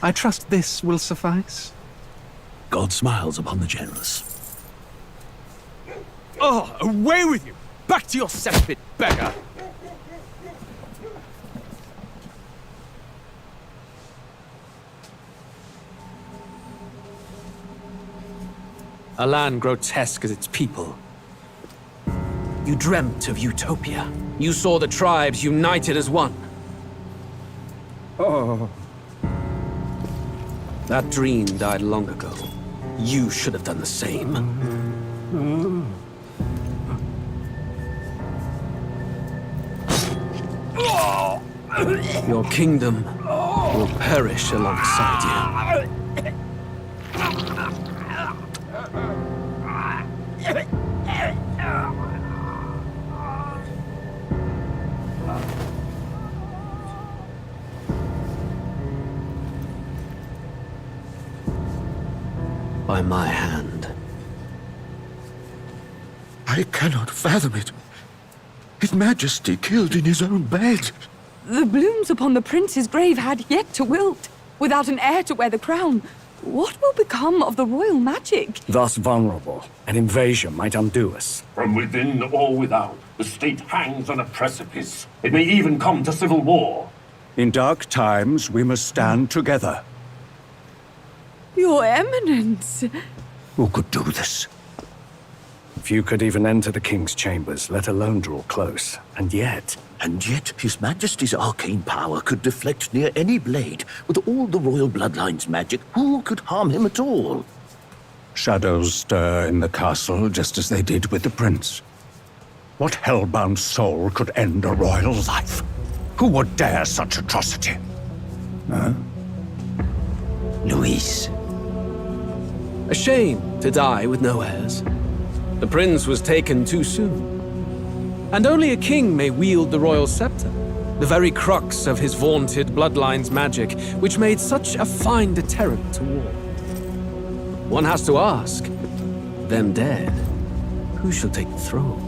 I trust this will suffice. God smiles upon the generous. Oh, away with you! Back to your cesspit, beggar! A land grotesque as its people. You dreamt of utopia. You saw the tribes united as one. Oh. That dream died long ago. You should have done the same. Your kingdom will perish alongside you. By my hand. I cannot fathom it. His Majesty killed in his own bed. The blooms upon the prince's grave had yet to wilt. Without an heir to wear the crown, what will become of the royal magic? Thus vulnerable, an invasion might undo us. From within or without, the state hangs on a precipice. It may even come to civil war. In dark times, we must stand together. Your Eminence! Who could do this? Few could even enter the king's chambers, let alone draw close. And yet, His Majesty's arcane power could deflect near any blade. With all the royal bloodline's magic, who could harm him at all? Shadows stir in the castle just as they did with the prince. What hellbound soul could end a royal life? Who would dare such atrocity? Huh? Luis. A shame to die with no heirs. The prince was taken too soon. And only a king may wield the royal scepter, the very crux of his vaunted bloodline's magic, which made such a fine deterrent to war. One has to ask, them dead, who shall take the throne?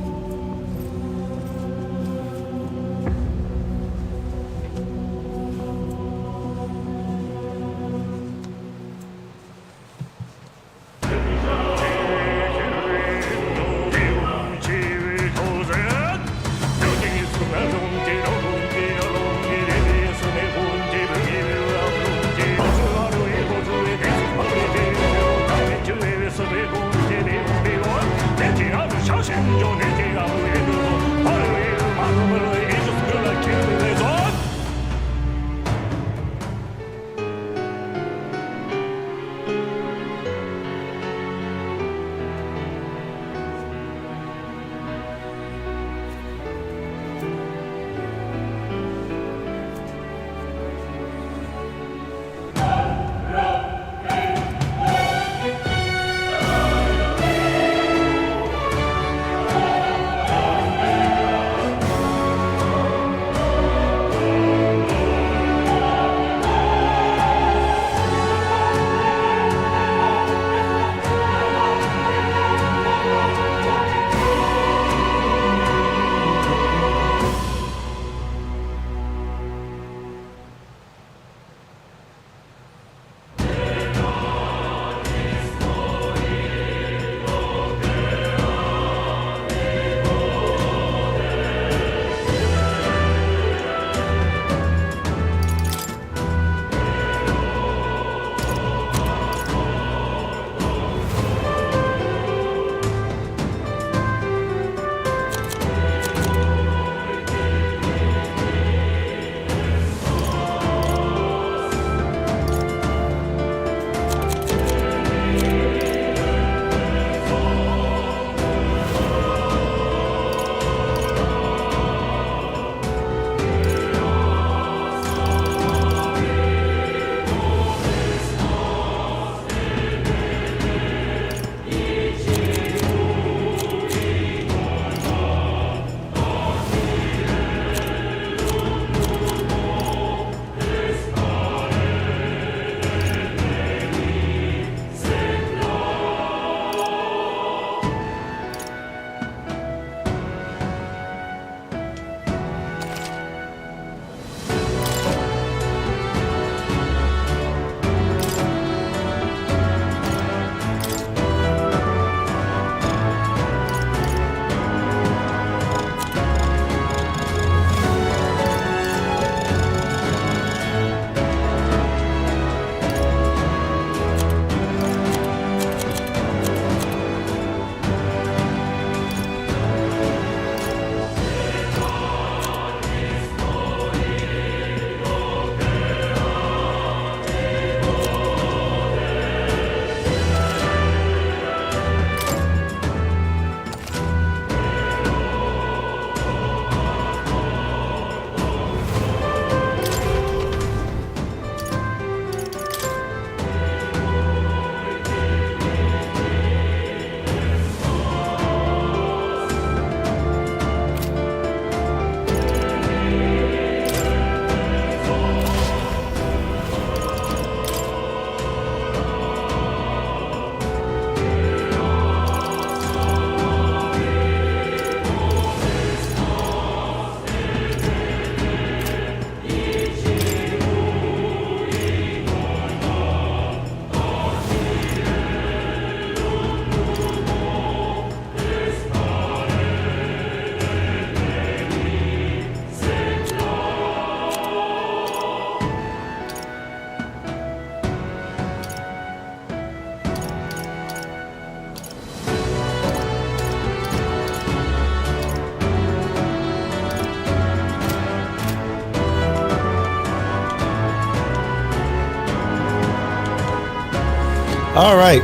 All right.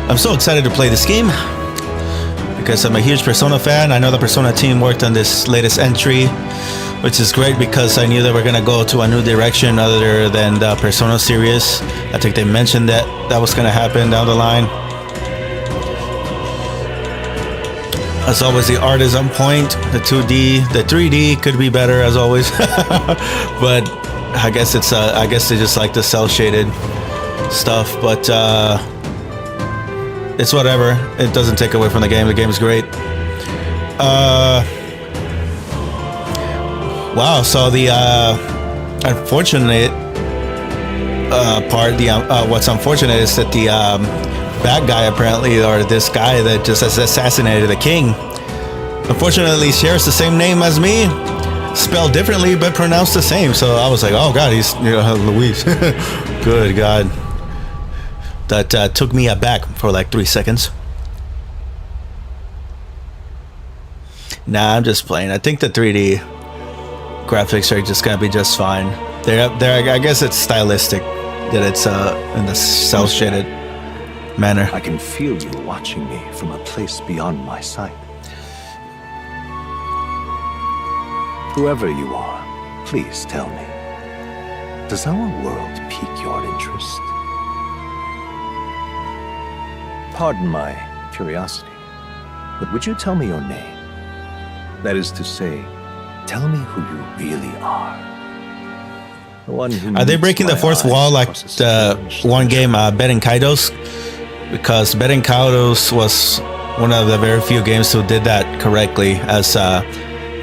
I'm so excited to play this game because I'm a huge Persona fan. I know the Persona team worked on this latest entry, which is great because I knew they were going to go to a new direction other than the Persona series. I think they mentioned that was going to happen down the line. As always, the art is on point. The 2D, the 3D could be better as always, but I guess it's I guess they just like the cell shaded stuff. But it's whatever. It doesn't take away from the game. The game is great. Wow. So the unfortunate part, what's unfortunate is that the bad guy apparently, or this guy that just assassinated the king, unfortunately shares the same name as me, spelled differently but pronounced the same. So I was like, oh god, he's Luis. Good god. That took me aback for like 3 seconds. Nah, I'm just playing. I think the 3D graphics are just gonna be just fine. They're I guess it's stylistic that it's in the cell shaded manner. I can feel you watching me from a place beyond my sight. Whoever you are, please tell me, does our world pique your interest? Pardon my curiosity, but would you tell me your name? That is to say, tell me who you really are. The one who are they meets breaking the my fourth eyes wall like across a the strange one game threshold? Beden Kaidos? Because Beden Kaidos was one of the very few games who did that correctly. As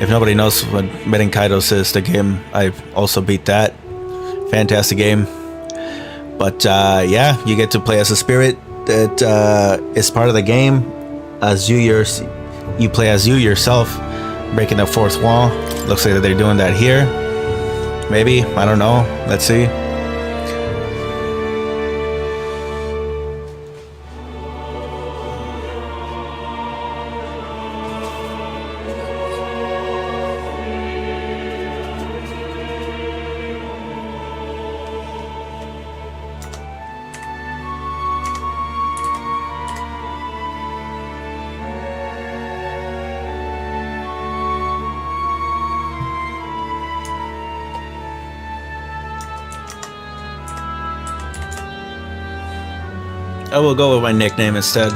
if nobody knows what Beden Kaidos is, the game, I also beat that. Fantastic game. But yeah, you get to play as a spirit that is part of the game. As you play as you yourself, breaking the fourth wall. Looks like that they're doing that here. Maybe, I don't know. Let's see. I will go with my nickname instead.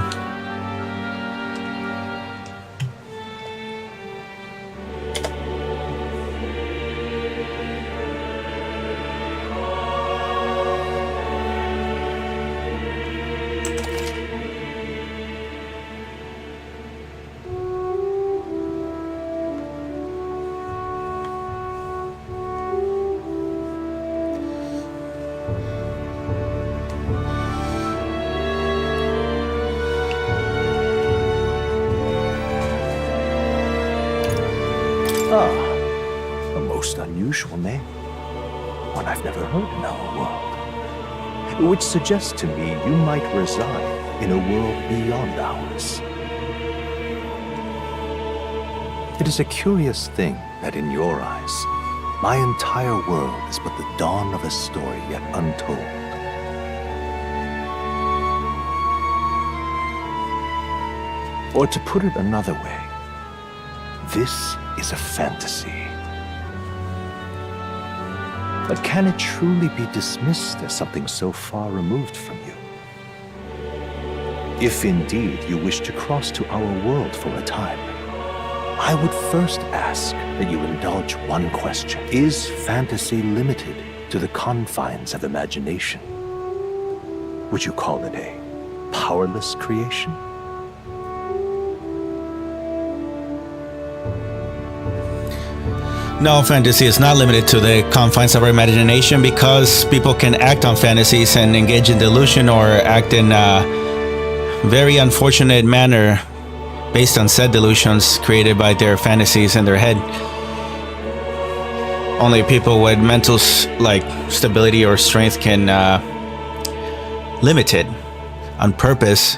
A most unusual name. One I've never heard in our world. Which suggests to me you might reside in a world beyond ours. It is a curious thing that in your eyes, my entire world is but the dawn of a story yet untold. Or to put it another way, this is a fantasy. But can it truly be dismissed as something so far removed from you? If indeed you wish to cross to our world for a time, I would first ask that you indulge one question. Is fantasy limited to the confines of imagination? Would you call it a powerless creation? No, fantasy is not limited to the confines of our imagination because people can act on fantasies and engage in delusion or act in a very unfortunate manner based on said delusions created by their fantasies in their head. Only people with mental stability or strength can limit it on purpose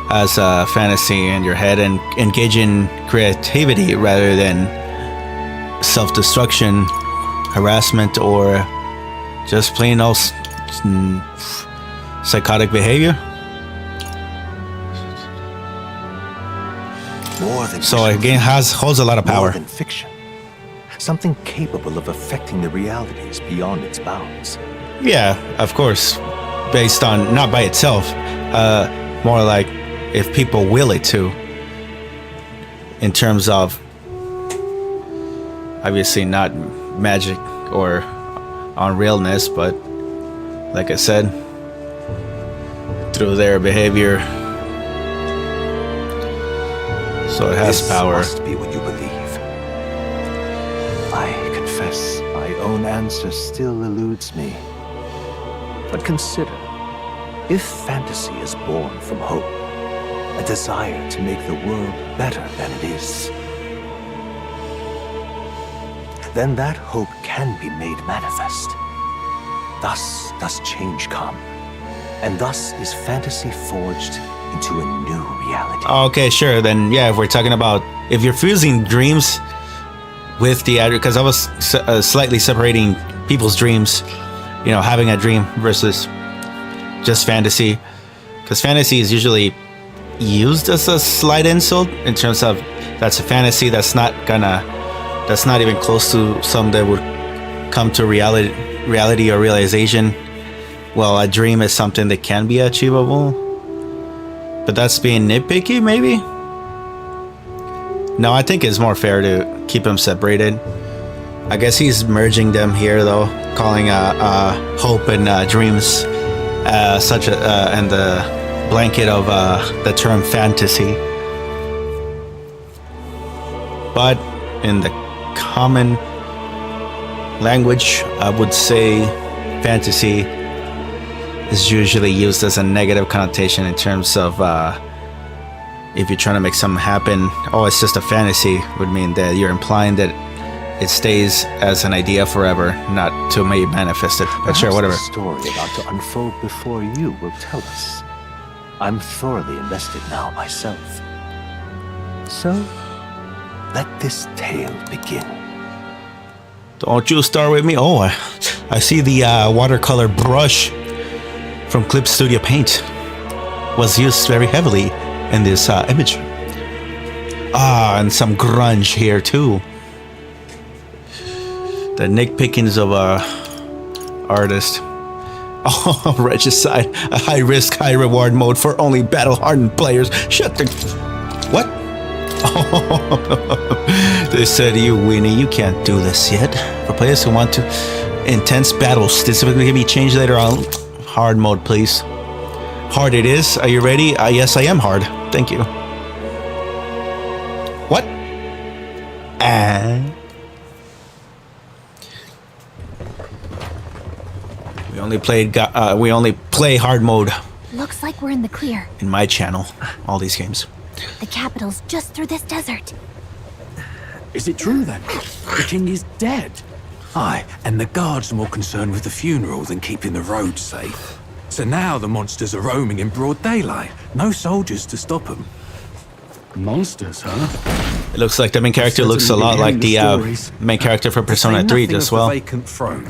as a fantasy in your head and engage in creativity rather than self-destruction, harassment, or Just plain old psychotic behavior. More than So again, holds a lot of more power. than fiction. Something capable of affecting the realities beyond its bounds. Yeah, of course. Based on not by itself, more like if people will it to. In terms of obviously not magic or unrealness, but like I said, through their behavior. So it has This power. must be what you believe. I confess my own answer still eludes me. But consider, if fantasy is born from hope, a desire to make the world better than it is, then that hope can be made manifest. Thus does change come, and thus is fantasy forged into a new reality. Okay, sure. Then, yeah, if we're talking about if you're fusing dreams with the because I was slightly separating people's dreams, you know, having a dream versus just fantasy, because fantasy is usually used as a slight insult in terms of that's a fantasy that's not even close to some that would come to reality or realization. Well, a dream is something that can be achievable. But that's being nitpicky, maybe? No, I think it's more fair to keep them separated. I guess he's merging them here, though, calling hope and dreams and the blanket of the term fantasy. But in the common language, I would say fantasy is usually used as a negative connotation in terms of if you're trying to make something happen, oh, it's just a fantasy, would mean that you're implying that it stays as an idea forever, not to be manifested. But sure, whatever. The story about to unfold before you will tell us. I'm thoroughly invested now myself. So, let this tale begin. Don't you start with me. Oh, I see the watercolor brush from Clip Studio Paint was used very heavily in this image. And some grunge here too. The nitpickings of a artist. Oh, Regicide, a high risk, high reward mode for only battle hardened players. Shut the. What? Oh, they said, you Winnie, you can't do this yet. For players who want to intense battles, specifically can be changed later on. Hard mode, please. Hard it is. Are you ready? Yes, I am hard. Thank you. What? We only play hard mode Looks like we're in the clear. in my channel. All these games. The capital's just through this desert. Is it true then? The king is dead? Aye, and the guards are more concerned with the funeral than keeping the roads safe. So now the monsters are roaming in broad daylight. No soldiers to stop them. Monsters, huh? It looks like the main character looks a lot like the main character for Persona 3 as well. Vacant throne.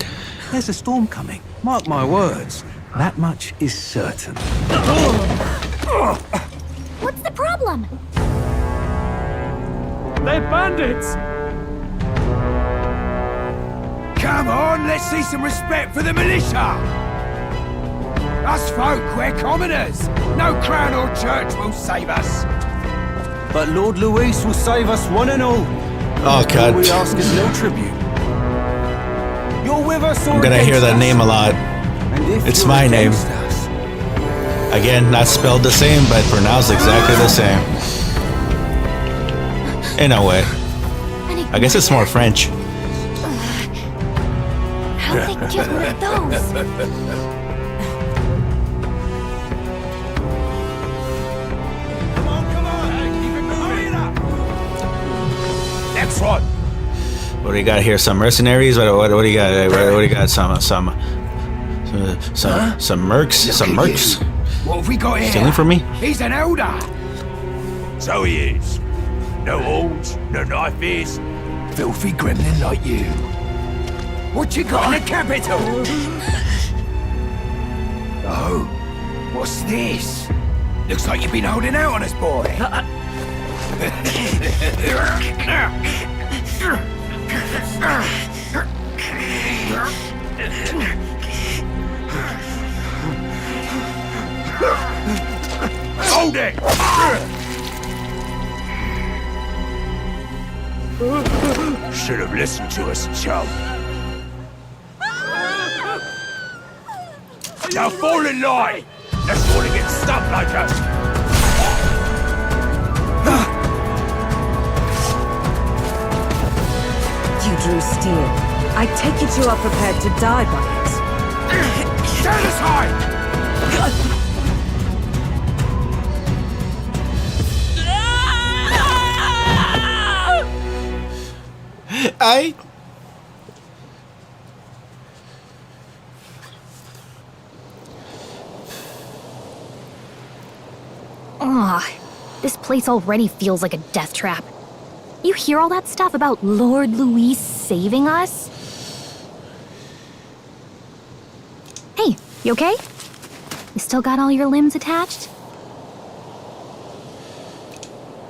There's a storm coming. Mark my words. That much is certain. What's the problem? They're bandits! Come on, let's see some respect for the militia! Us folk, we're commoners! No crown or church will save us! But Lord Luis will save us one and all. Oh god. All we ask is no tribute. You're with us or I'm gonna hear that name a lot. It's my name. Again, not spelled the same, but pronounced exactly the same. In a way. I guess it's more French. How'd they get one of those? Next one! What do you got here? Some mercenaries? What do you got? What do you got? Some mercs? Some mercs? What have we got here? Stealing from me? He's an elder! So he is. No horns, no knife ears. Filthy gremlin like you. What you got in the capital? Oh, what's this? Looks like you've been holding out on us, boy. Hold it! Should have listened to us, chum. Now fall in line! Let's want to get stuck like us! You drew steel. I take it you are prepared to die by it. Stand aside! This place already feels like a death trap. You hear all that stuff about Lord Louis saving us? Hey, you okay? You still got all your limbs attached?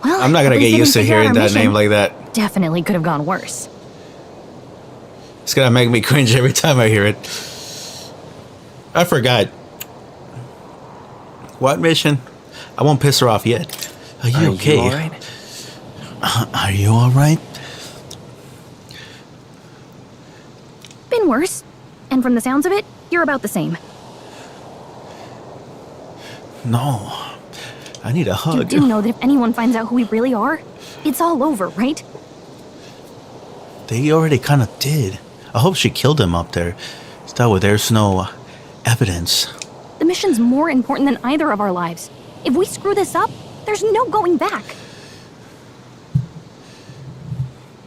Well, I'm not gonna at least get they used to didn't figure out hearing our that mission. name like that. Definitely could have gone worse. It's gonna make me cringe every time I hear it. I forgot. What mission? I won't piss her off yet. Are you okay? You all right? Are you alright? Been worse. And from the sounds of it, you're about the same. No. I need a You hug. do know that if anyone finds out who we really are, it's all over, right? They already kind of did. I hope she killed him up there. That way there's no evidence. The mission's more important than either of our lives. If we screw this up, there's no going back.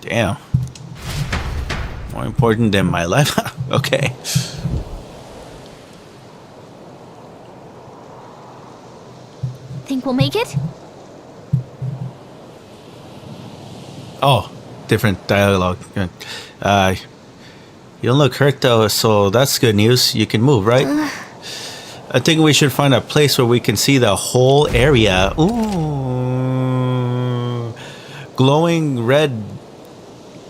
Damn. More important than my life? Okay. Think we'll make it? Oh, different dialogue. You don't look hurt though, so that's good news. You can move, right? I think we should find a place where we can see the whole area. Ooh. Glowing red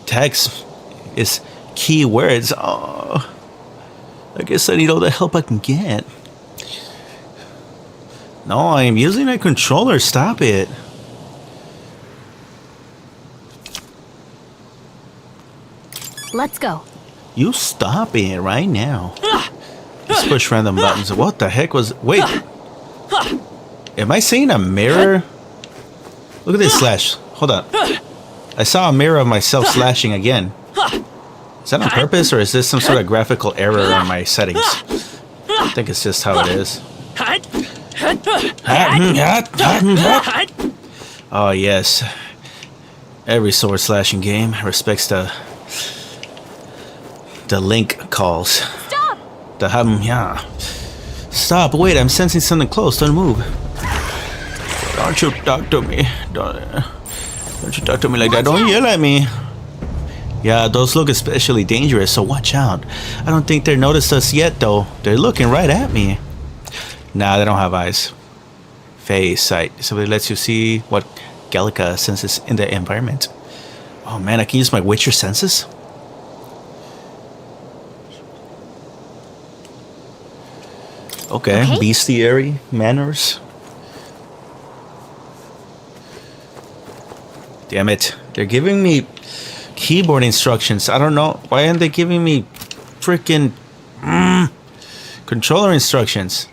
text is key words. Oh. I guess I need all the help I can get. No, I am using a controller. Stop it. Let's go. You stop it right now. Let's push random buttons. What the heck was... Wait. Am I seeing a mirror? Look at this slash. Hold on. I saw a mirror of myself slashing again. Is that on purpose or is this some sort of graphical error on my settings? I think it's just how it is. Oh yes. Every sword slashing game respects the link calls. Stop! The yeah. Stop! Wait, I'm sensing something close. Don't move. Don't you talk to me. Don't you talk to me like that. Don't yell at me. Yeah, those look especially dangerous, so watch out. I don't think they noticed us yet, though. They're looking right at me. Nah, they don't have eyes. Phase sight. So it lets you see what Gallica senses in the environment. Oh man, I can use my Witcher senses? Okay, bestiary manners. Damn it. They're giving me keyboard instructions. I don't know. Why aren't they giving me freaking controller instructions?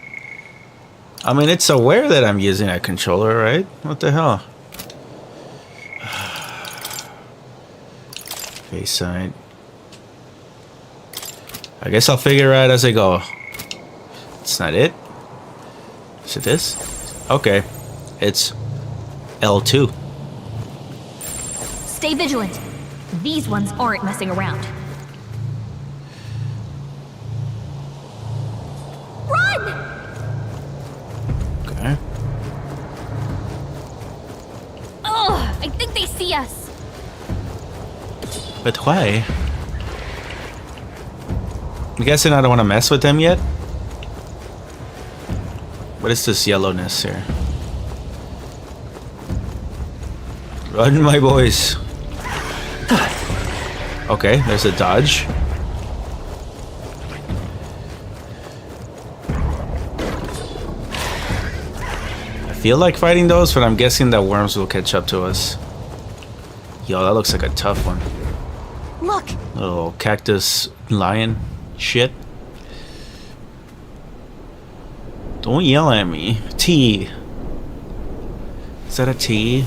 I mean, it's aware that I'm using a controller, right? What the hell? Face side. I guess I'll figure it out as I go. It's not it. Is it this? Okay. It's L2. Stay vigilant. These ones aren't messing around. Run! Okay. Ugh, I think they see us. But why? I'm guessing I don't want to mess with them yet. What is this yellowness here? Run, my boys. Okay, there's a dodge. I feel like fighting those, but I'm guessing that worms will catch up to us. Yo, that looks like a tough one. Look! Little cactus lion shit. Don't yell at me. T. Is that a T?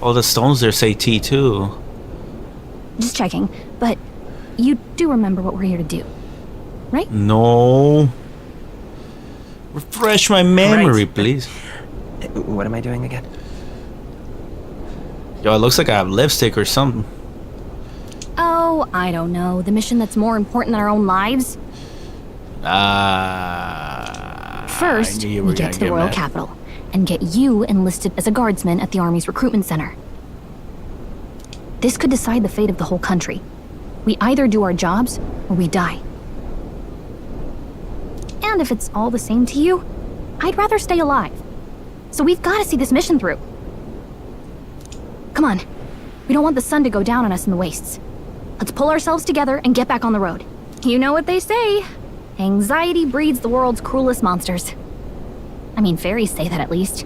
All the stones there say T too. Just checking, but you do remember what we're here to do, right? No. Refresh my memory, please. What am I doing again? Yo, it looks like I have lipstick or something. Oh, I don't know. The mission that's more important than our own lives? First, we get to the royal capital and get you enlisted as a guardsman at the army's recruitment center. This could decide the fate of the whole country. We either do our jobs or we die. And if it's all the same to you, I'd rather stay alive. So we've got to see this mission through. Come on. We don't want the sun to go down on us in the wastes. Let's pull ourselves together and get back on the road. You know what they say. Anxiety breeds the world's cruelest monsters. I mean, fairies say that at least.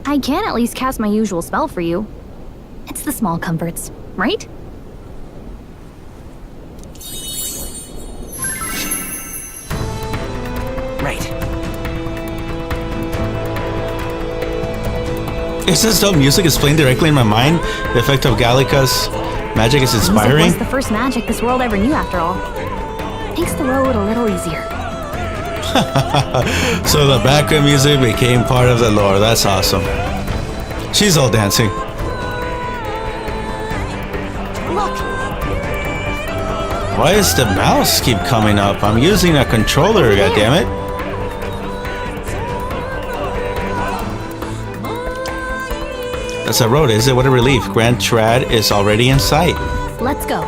I can at least cast my usual spell for you. It's the small comforts, right? Right. Is this dope music is playing directly in my mind? The effect of Gallica's magic is inspiring. Music was the first magic this world ever knew, after all. Makes the road a little easier. So the background music became part of the lore. That's awesome. She's all dancing. Look. Why does the mouse keep coming up? I'm using a controller, goddammit. That's a road, is it? What a relief. Grand Trad is already in sight. Let's go.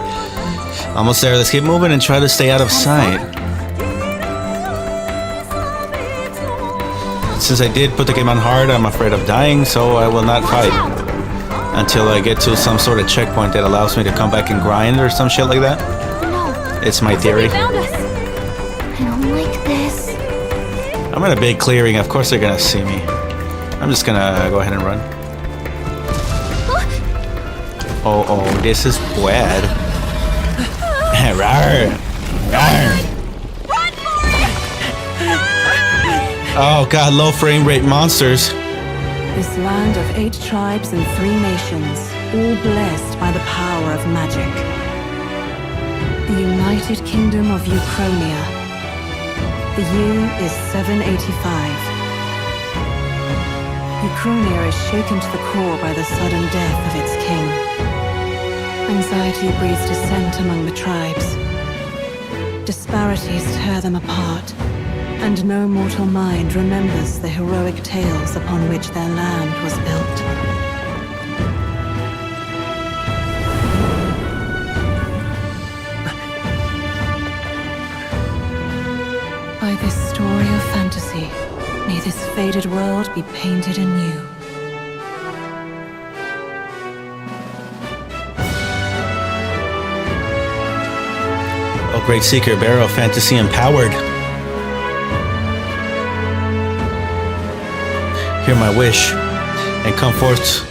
Almost there. Let's keep moving and try to stay out of sight. Since I did put the game on hard, I'm afraid of dying, so I will not fight until I get to some sort of checkpoint that allows me to come back and grind or some shit like that. It's my theory. They found us. I don't like this. I'm in a big clearing. Of course they're gonna see me. I'm just gonna go ahead and run. Oh, this is bad. Rawr. Rawr. Oh god, low frame rate monsters. This land of 8 tribes and 3 nations, all blessed by the power of magic. The United Kingdom of Ukrainia. The year is 785. Ukrainia is shaken to the core by the sudden death of its king. Anxiety breeds dissent among the tribes. Disparities tear them apart, and no mortal mind remembers the heroic tales upon which their land was built. By this story of fantasy, may this faded world be painted anew. Oh, great seeker, bearer of fantasy empowered. Hear my wish and come forth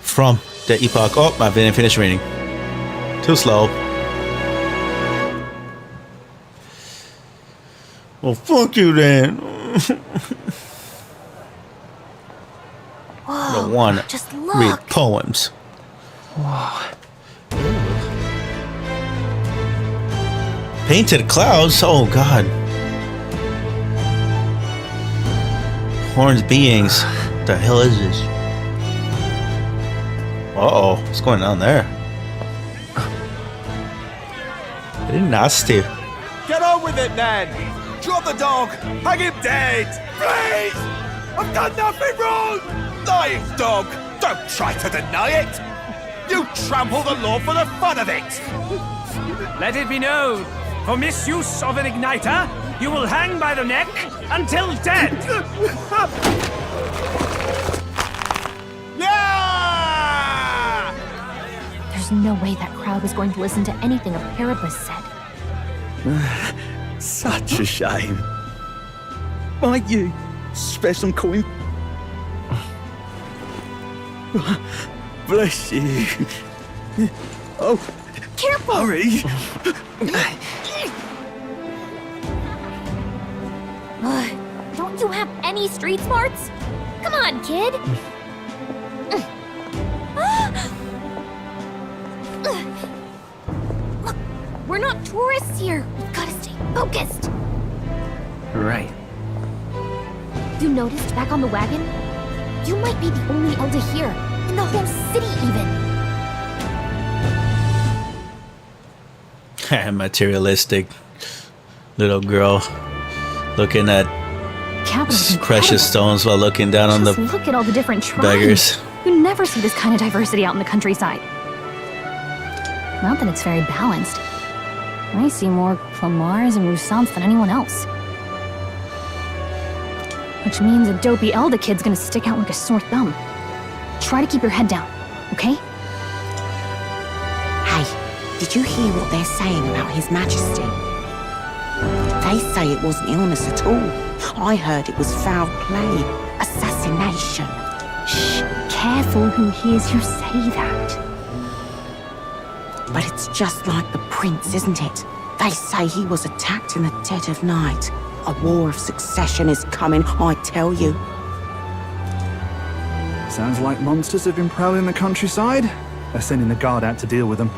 from the epoch. Oh, I didn't finish reading. Too slow. Well, fuck you then. Whoa, The one just look. read poems. Whoa. Painted clouds? Oh god. Horned beings. The hell is this? Uh-oh. What's going on there? Very nasty. Get on with it, then! Drop the dog! Hang him dead! Please! I've done nothing wrong! Lying dog! Don't try to deny it! You trample the law for the fun of it! Let it be known, for misuse of an igniter, you will hang by the neck until dead! Yeah! There's no way that crowd was going to listen to anything a Paribus said. Such a shame. Might you spare some coin? Bless you. Oh, careful! Hurry! Don't you have any street smarts? Come on, kid! Look, we're not tourists here. We've gotta stay focused. Right. You noticed back on the wagon? You might be the only elder here, in the whole city even. Materialistic little girl looking at precious stones while looking down on the look at all the different tribes. beggars. You never see this kind of diversity out in the countryside. Not that it's very balanced. I see more Clamars and Roussants than anyone else. Which means a dopey Elda kid's gonna stick out like a sore thumb. Try to keep your head down, okay? Hey, did you hear what they're saying about His Majesty? They say it wasn't illness at all. I heard it was foul play, assassination. Shh, careful who hears you say that. But it's just like the prince, isn't it? They say he was attacked in the dead of night. A war of succession is coming, I tell you. Sounds like monsters have been prowling the countryside. They're sending the guard out to deal with them.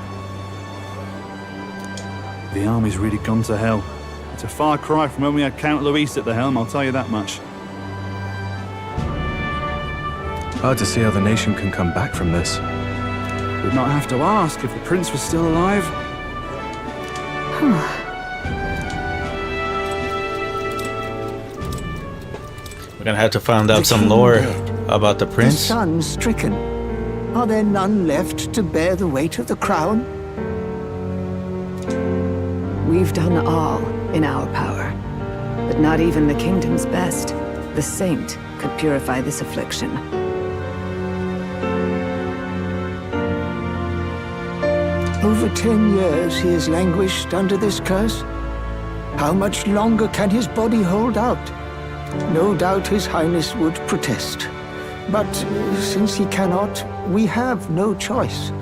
The army's really gone to hell. It's a far cry from when we had Count Luis at the helm, I'll tell you that much. Hard to see how the nation can come back from this. We'd not have to ask if the prince was still alive. We're gonna have to find out some lore about the The prince. son stricken. Are there none left to bear the weight of the crown? We've done all in our power, but not even the kingdom's best, the saint, could purify this affliction. Over 10 years he has languished under this curse. How much longer can his body hold out? No doubt His Highness would protest. But since he cannot, we have no choice.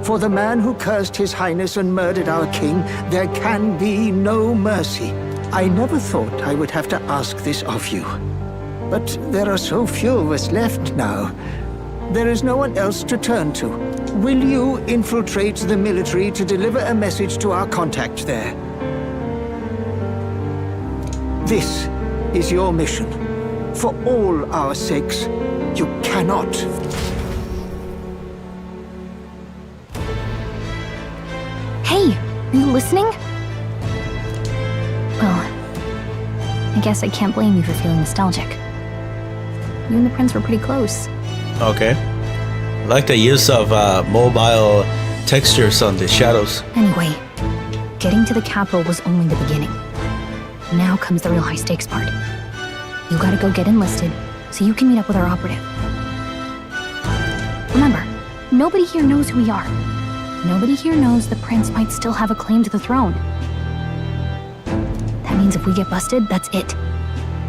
For the man who cursed His Highness and murdered our king, there can be no mercy. I never thought I would have to ask this of you. But there are so few of us left now. There is no one else to turn to. Will you infiltrate the military to deliver a message to our contact there? This is your mission. For all our sakes, you cannot. Hey, are you listening? Well, I guess I can't blame you for feeling nostalgic. You and the prince were pretty close. Okay. I like the use of mobile textures on the shadows. Anyway, getting to the capital was only the beginning. Now comes the real high-stakes part. You gotta go get enlisted, so you can meet up with our operative. Remember, nobody here knows who we are. Nobody here knows the prince might still have a claim to the throne. That means if we get busted, that's it.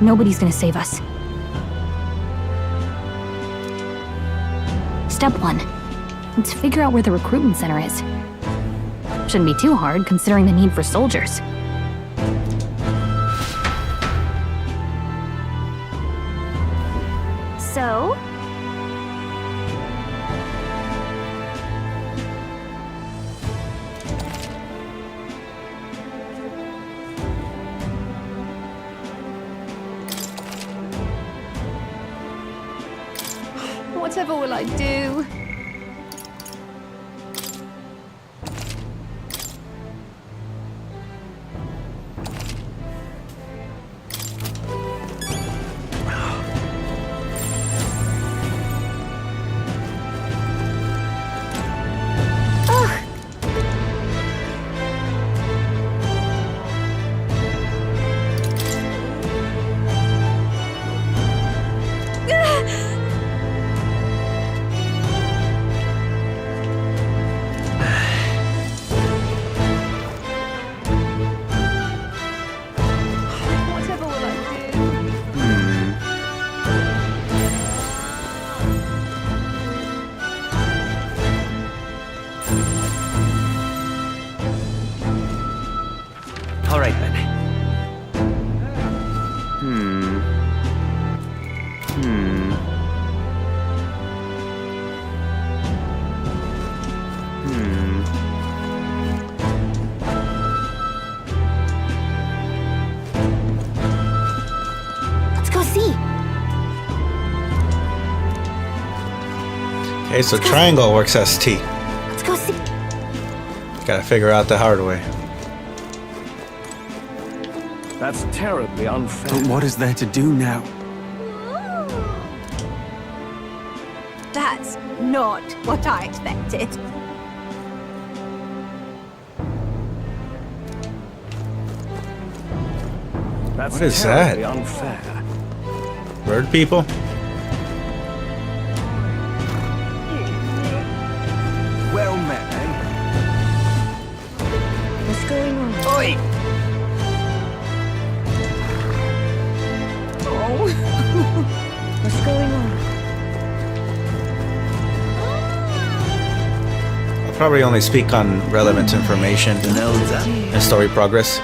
Nobody's gonna save us. Step 1. Let's figure out where the recruitment center is. Shouldn't be too hard, considering the need for soldiers. So? Whatever will I do? see. Okay, so triangle works as T. Let's go see. Gotta figure out the hard way. That's terribly unfair. But what is there to do now? That's not what I expected. That's What is terribly that? unfair. Bird people? Well met, eh? What's going on? Oi! Oh. What's going on? I'll probably only speak on relevant information and story progress.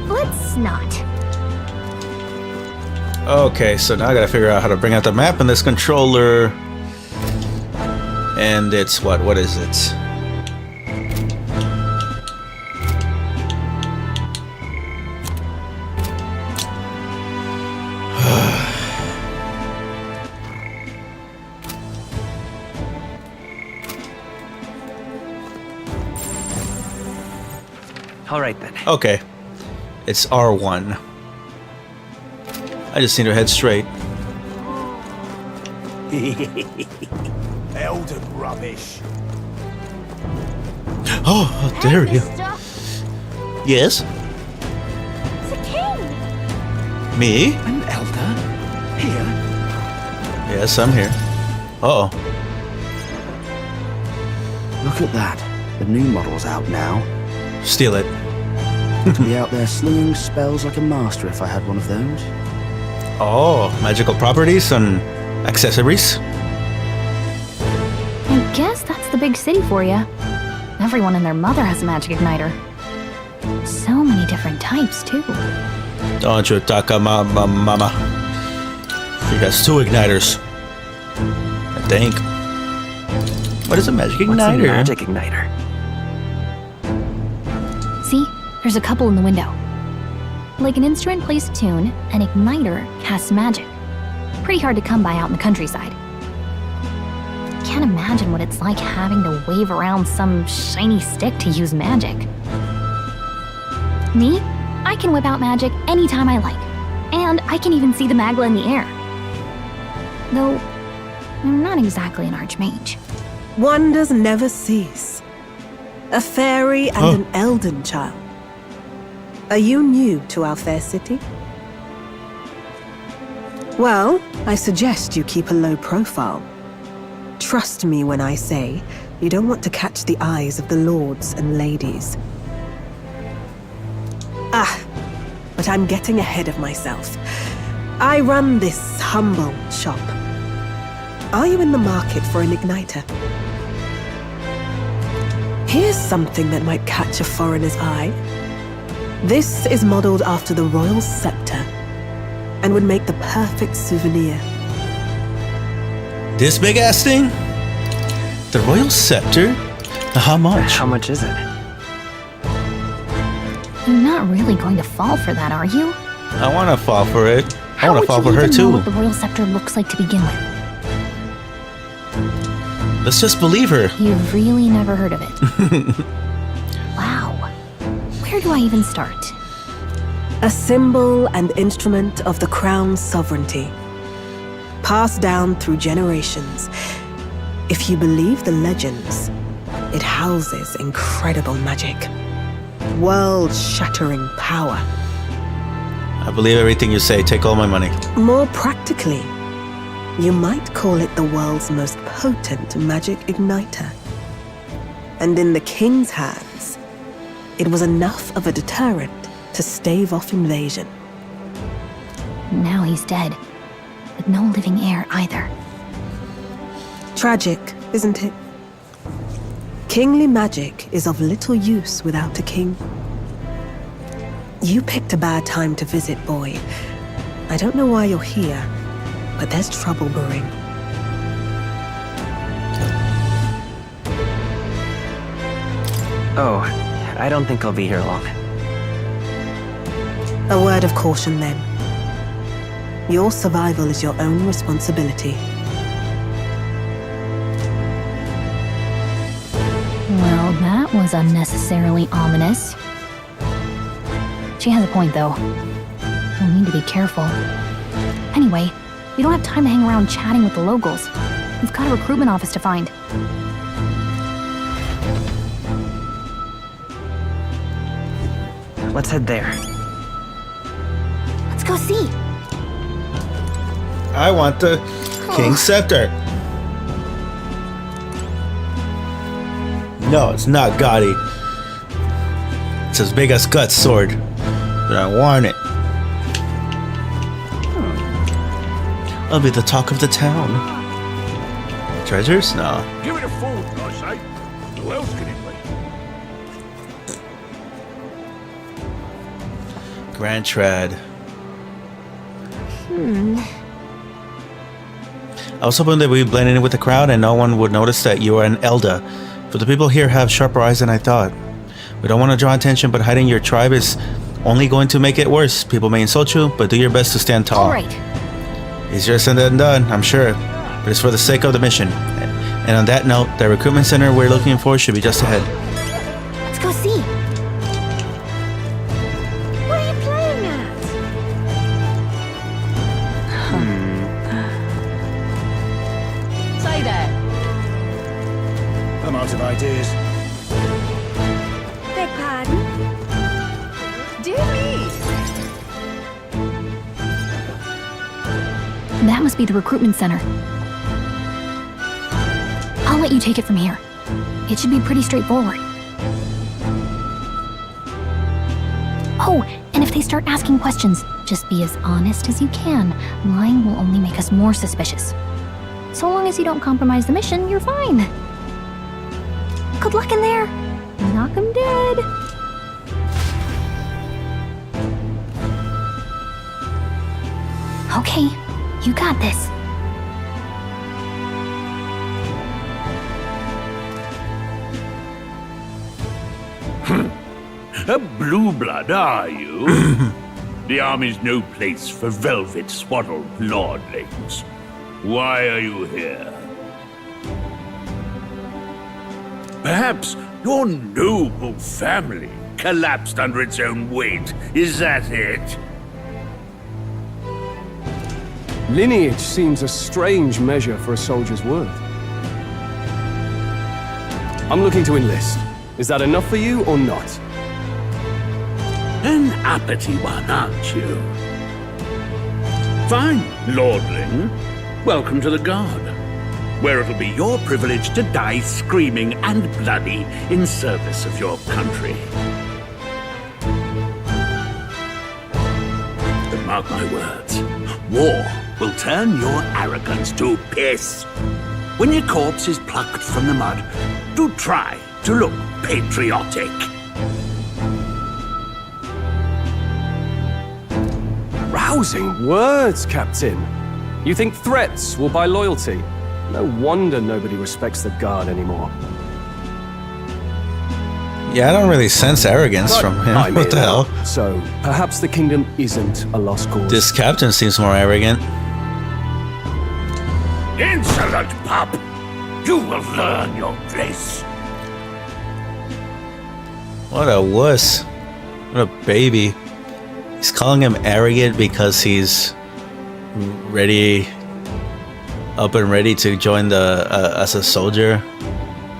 Let's not. Okay, so now I gotta figure out how to bring out the map in this controller. And it's what? What is it? All right then. Okay. It's R1. I just need to head straight. Elden rubbish. Oh, how dare you? Yes? The king! Me? An elder? Here? Yes, I'm here. Uh-oh. Look at that. The new model's out now. Steal it. To be out there slinging spells like a master if I had one of those. Oh, magical properties and accessories. I guess that's the big city for you. Everyone and their mother has a magic igniter. So many different types, too. Don't you talk about mama. She has 2 igniters. I think. What is a magic igniter? What's a magic igniter? See? There's a couple in the window. Like an instrument plays a tune, an igniter casts magic. Pretty hard to come by out in the countryside. Can't imagine what it's like having to wave around some shiny stick to use magic. Me? I can whip out magic anytime I like. And I can even see the magla in the air. Though, I'm not exactly an archmage. Wonders never cease. A fairy and an elden child. Are you new to our fair city? Well, I suggest you keep a low profile. Trust me when I say you don't want to catch the eyes of the lords and ladies. But I'm getting ahead of myself. I run this humble shop. Are you in the market for an igniter? Here's something that might catch a foreigner's eye. This is modeled after the royal scepter and would make the perfect souvenir. This big ass thing? The royal scepter? How much? How much is it? You're not really going to fall for that, are you? I want to fall for it. I want to fall for her How would you even know too. what the royal scepter looks like to begin with? Let's just believe her. You've really never heard of it. Wow. Where do I even start? A symbol and instrument of the crown's sovereignty. Passed down through generations. If you believe the legends, it houses incredible magic. World-shattering power. I believe everything you say. Take all my money. More practically, you might call it the world's most potent magic igniter. And in the king's hands, it was enough of a deterrent to stave off invasion. Now he's dead, with no living heir either. Tragic, isn't it? Kingly magic is of little use without a king. You picked a bad time to visit, boy. I don't know why you're here, but there's trouble brewing. Oh, I don't think I'll be here long. A word of caution, then. Your survival is your own responsibility. Well, that was unnecessarily ominous. She has a point, though. We'll need to be careful. Anyway, we don't have time to hang around chatting with the locals. We've got a recruitment office to find. Let's head there. Let's go see. I want the King's Scepter. No, it's not gaudy. It's as big as Guts' sword. But I want it. I'll be the talk of the town. Treasures? No. Give it a fold, I say. Who else can it be? Grand Trad. I was hoping that we'd blend in with the crowd and no one would notice that you are an Elder. But the people here have sharper eyes than I thought. We don't want to draw attention, but hiding your tribe is only going to make it worse. People may insult you, but do your best to stand tall. All right. Easier said than done, I'm sure. But it's for the sake of the mission. And on that note, the recruitment center we're looking for should be just ahead. Let's go see. What are you playing at? Say that. I'm out of ideas. Beg pardon? Dear me. That must be the recruitment center. I'll let you take it from here. It should be pretty straightforward. Oh, and if they start asking questions, just be as honest as you can. Lying will only make us more suspicious. So long as you don't compromise the mission, you're fine. Good luck in there. Knock 'em dead. Okay, you got this. A blue blood, are you? The army's no place for velvet swaddled lordlings. Why are you here? Perhaps your noble family collapsed under its own weight. Is that it? Lineage seems a strange measure for a soldier's worth. I'm looking to enlist. Is that enough for you or not? An uppity one, aren't you? Fine, lordling. Welcome to the Guard, where it'll be your privilege to die screaming and bloody in service of your country. But mark my words, war will turn your arrogance to piss. When your corpse is plucked from the mud, do try to look patriotic. Rousing words, Captain. You think threats will buy loyalty? No wonder nobody respects the Guard anymore. Yeah, I don't really sense arrogance But from him. I'm What here the now, hell? So, perhaps the kingdom isn't a lost cause. This captain seems more arrogant. Insolent pup! You will learn your place. What a wuss. What a baby. He's calling him arrogant because he's ready, up and ready to join the as a soldier,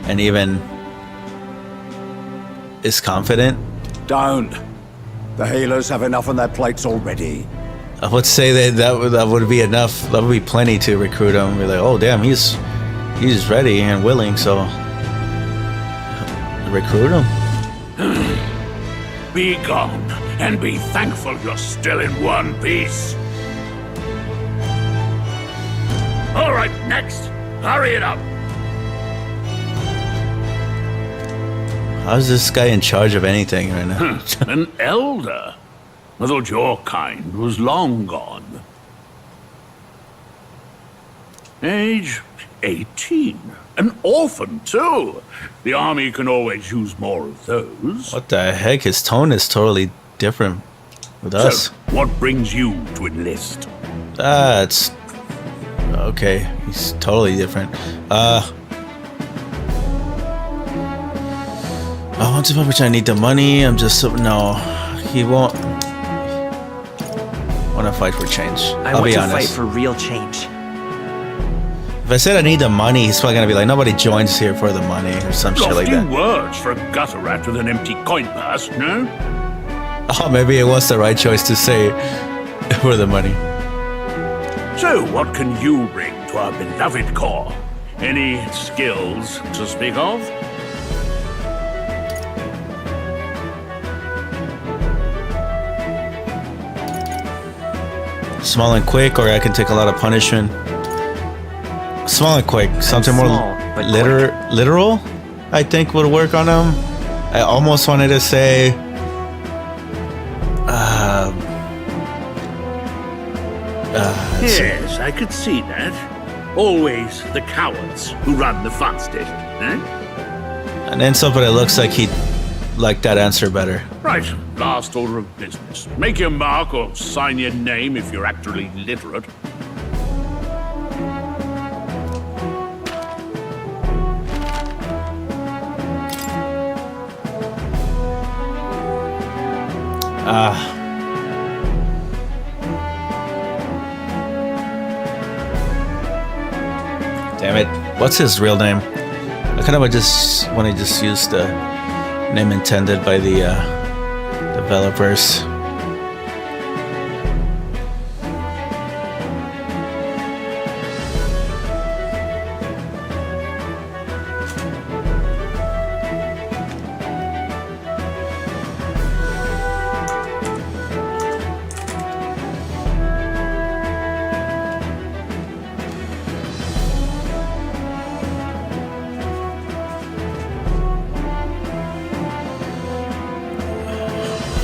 and even is confident. Don't. The healers have enough on their plates already. I would say that would be enough. That would be plenty to recruit him. Be like, oh damn, he's ready and willing. So recruit him. Be gone, and be thankful you're still in one piece. All right, next. Hurry it up. How's this guy in charge of anything right now? An elder? I thought your kind was long gone. Age 18. An orphan, too. The army can always use more of those. What the heck? His tone is totally different with us. So, what brings you to enlist? That's... okay, he's totally different. I want to which I need the money. I'm just no. He won't want to fight for change. I'll be honest. fight for real change. If I said I need the money, he's probably gonna be like, nobody joins here for the money or some shit like that. Words for a gutter rat with an empty coin purse, no? Oh, maybe it was the right choice to say for the money. So, what can you bring to our beloved corps? Any skills to speak of? Small and quick, or I can take a lot of punishment. Small and quick, something more literal, I think would work on him. I almost wanted to say, yes, I could see that. Always the cowards who run the fastest, eh? And then somebody looks like he'd like that answer better. Right, last order of business. Make your mark or sign your name if you're actually literate. Damn it. What's his real name? I kind of just want to just use the name intended by the developers.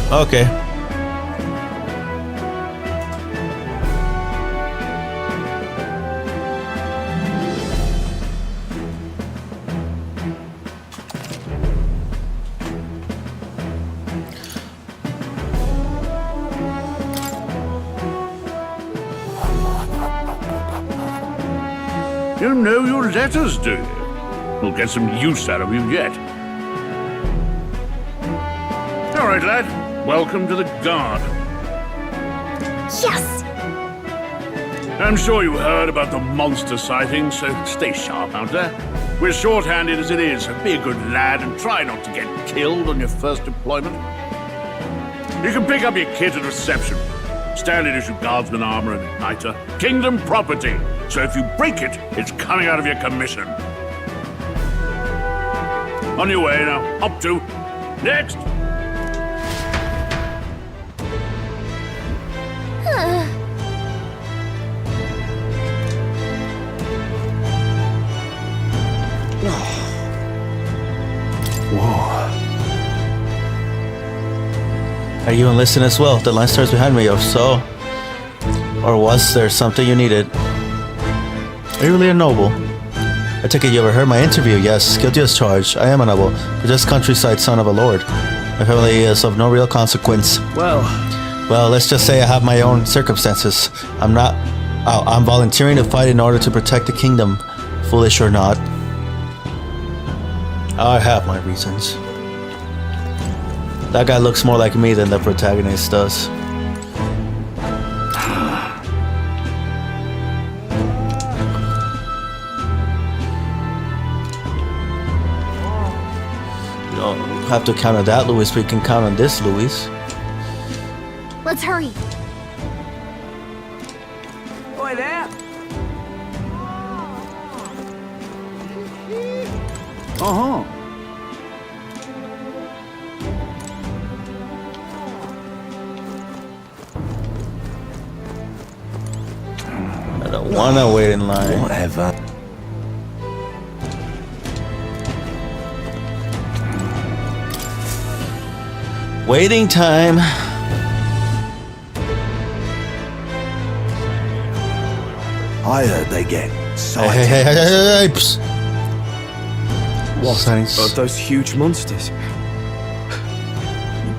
Okay. You know your letters, do you? We'll get some use out of you yet. All right, lad. Welcome to the Guard. Yes! I'm sure you heard about the monster sighting, so stay sharp out there. We're short-handed as it is, so be a good lad and try not to get killed on your first deployment. You can pick up your kit at reception. Standard issue guardsman armor and igniter. Kingdom property, so if you break it, it's coming out of your commission. On your way now. Up to. Next! Are you enlisting as well? The line starts behind me, if so. Or was there something you needed? Are you really a noble? I take it you ever heard my interview? Yes, guilty as charged. I am a noble, but just countryside son of a lord. My family is of no real consequence. Well, let's just say I have my own circumstances. I'm volunteering to fight in order to protect the kingdom. Foolish or not. I have my reasons. That guy looks more like me than the protagonist does. We don't have to count on that, Louis. We can count on this, Louis. Let's hurry. Boy there! Uh-huh. I don't wanna wait in line. Waiting time. I heard they get Hey, psst. What? Sightings. Of those huge monsters?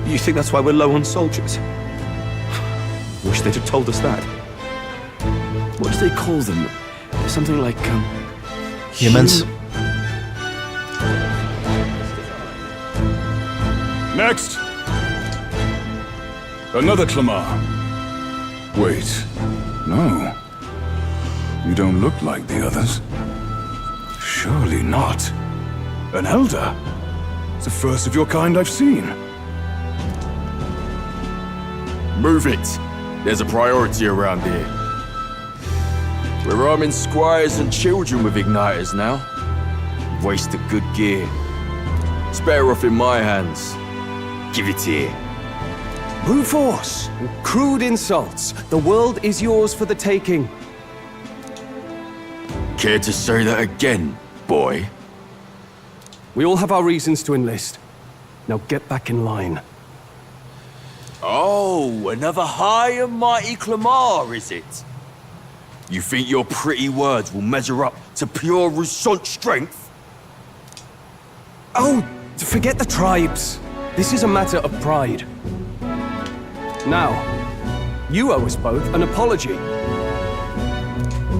You think that's why we're low on soldiers? Wish they'd have told us that. What do they call them? Something like, Humans. Next! Another Clamar. Wait, no. You don't look like the others. Surely not. An elder? It's the first of your kind I've seen. Move it. There's a priority around here. We're arming squires and children with igniters now. Waste of good gear. It's better off in my hands. Give it here. brute force, and crude insults. The world is yours for the taking. Care to say that again, boy? We all have our reasons to enlist. Now get back in line. Oh, another high and mighty Clamar, is it? You think your pretty words will measure up to pure Rousseau strength? Oh, forget the tribes. This is a matter of pride. Now, you owe us both an apology.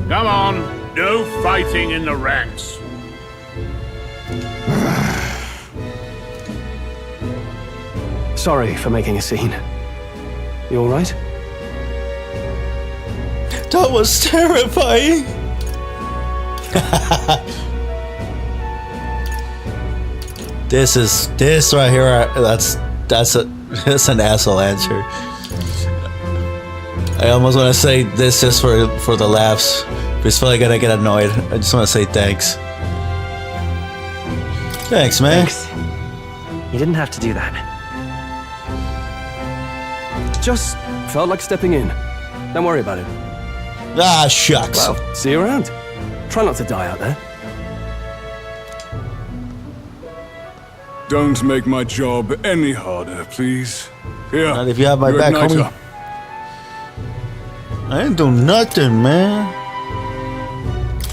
Come on, no fighting in the ranks. Sorry for making a scene. You all right? That was terrifying. This right here. That's an asshole answer. I almost want to say this just for the laughs. But it's probably gonna get annoyed. I just want to say thanks. Thanks, man. Thanks. You didn't have to do that. Just felt like stepping in. Don't worry about it. Ah, shucks. Well, see you around. Try not to die out there. Don't make my job any harder, please. Here. Not if you have my your back, igniter. homie. I ain't do nothing, man.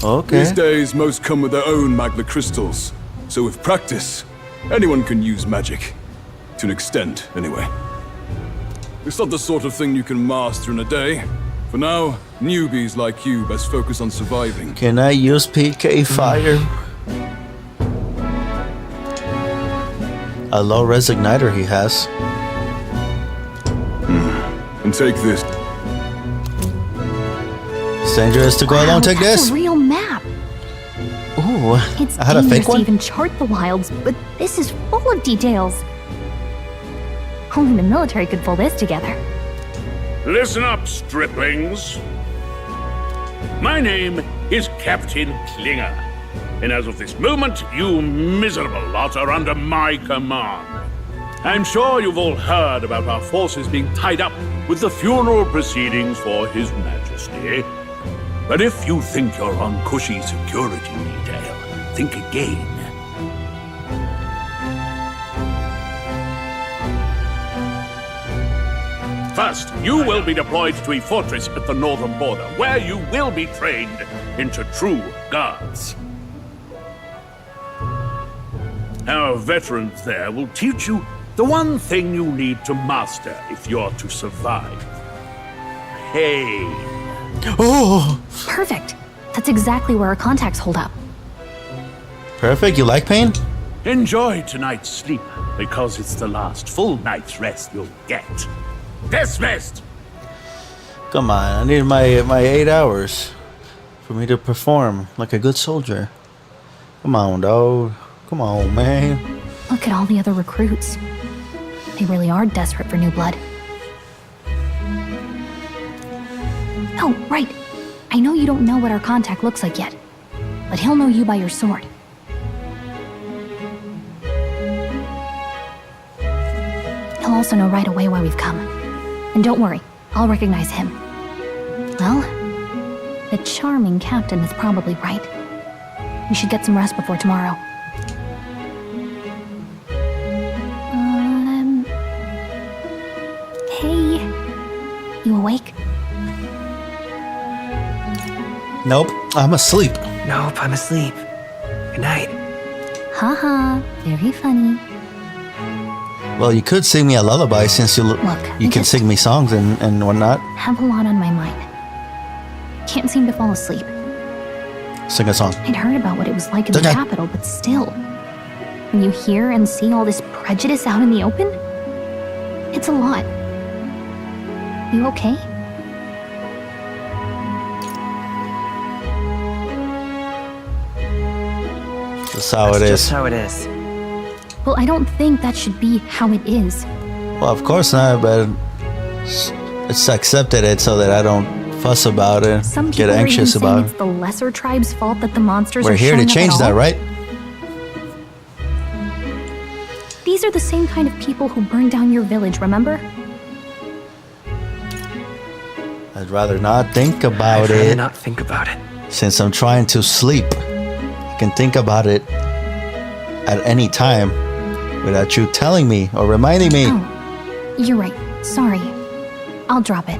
Okay. These days, most come with their own magna crystals. So with practice, anyone can use magic. To an extent, anyway. It's not the sort of thing you can master in a day. For now, newbies like you best focus on surviving. Can I use PK fire? A low res igniter he has. And take this. It's dangerous to go alone. Take that's this. a real map. Ooh, It's I had a dangerous fake one. to even chart the wilds, but this is full of details. Only the military could pull this together. Listen up, striplings. My name is Captain Klinger, and as of this moment, you miserable lot are under my command. I'm sure you've all heard about our forces being tied up with the funeral proceedings for His Majesty. But if you think you're on cushy security detail, think again. First, you will be deployed to a fortress at the northern border, where you will be trained into true guards. Our veterans there will teach you the one thing you need to master if you're to survive. Pain. Oh! Perfect. That's exactly where our contacts hold up. Perfect. You like pain? Enjoy tonight's sleep, because it's the last full night's rest you'll get. Dismissed! Come on, I need my 8 hours for me to perform like a good soldier. Come on, dog. Come on, man. Look at all the other recruits. They really are desperate for new blood. Oh, right. I know you don't know what our contact looks like yet, but he'll know you by your sword. He'll also know right away why we've come. And don't worry, I'll recognize him. Well, the charming captain is probably right. We should get some rest before tomorrow. You awake? Nope, I'm asleep. Nope, I'm asleep. Good night. Haha, very funny. Well, you could sing me a lullaby since you can sing me songs and whatnot. Have a lot on my mind. Can't seem to fall asleep. Sing a song. I'd heard about what it was like in the capital, but still. When you hear and see all this prejudice out in the open, it's a lot. You okay? That's how it is. Just how it is. Well, I don't think that should be how it is. Well, of course not, but it's accepted it so that I don't fuss about it, Some get people are even anxious saying about it's it. the lesser tribe's fault that the monsters We're are here to showing up change at that, all. right? These are the same kind of people who burned down your village, remember? I'd rather not think about I'd rather it. not think about it. Since I'm trying to sleep, I can think about it at any time without you telling me or reminding me. Oh, you're right. Sorry. I'll drop it.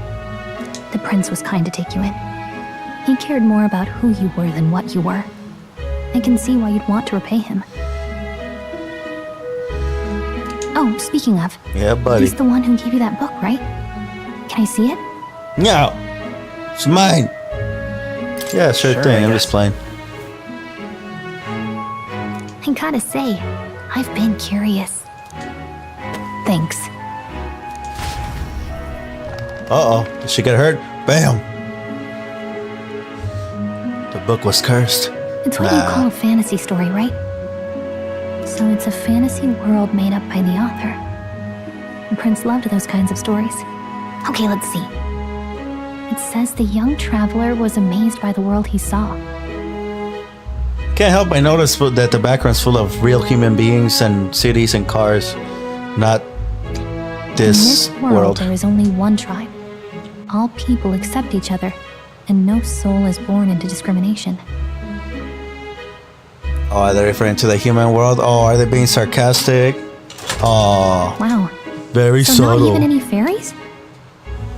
The prince was kind to take you in. He cared more about who you were than what you were. I can see why you'd want to repay him. Oh, speaking of, Yeah, buddy. he's the one who gave you that book, right? Can I see it? No, it's mine. Yeah, sure Sure, thing. I I'm guess. just playing. I gotta say, I've been curious. Thanks. Uh-oh, did she get hurt? Bam! The book was cursed. It's what you call a fantasy story, right? So it's a fantasy world made up by the author. The prince loved those kinds of stories. Okay, let's see. It says the young traveler was amazed by the world he saw. Can't help but notice that the background's full of real human beings and cities and cars, not In this this world, world. there is only one tribe. All people accept each other, and no soul is born into discrimination. Oh, are they referring to the human world? Oh, are they being sarcastic? Oh, Wow. very So subtle. not even any fairies?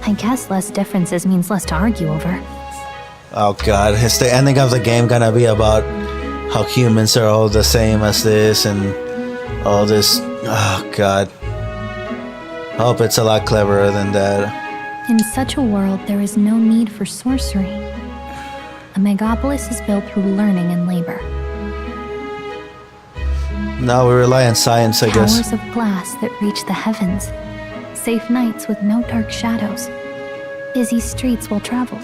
I guess less differences means less to argue over. Oh god, is the ending of the game gonna be about how humans are all the same as this and all this? Oh god. Hope it's a lot cleverer than that. In such a world, there is no need for sorcery. A megapolis is built through learning and labor. Now we rely on science, I guess. Towers of glass that reach the heavens. Safe nights with no dark shadows. Busy streets well traveled.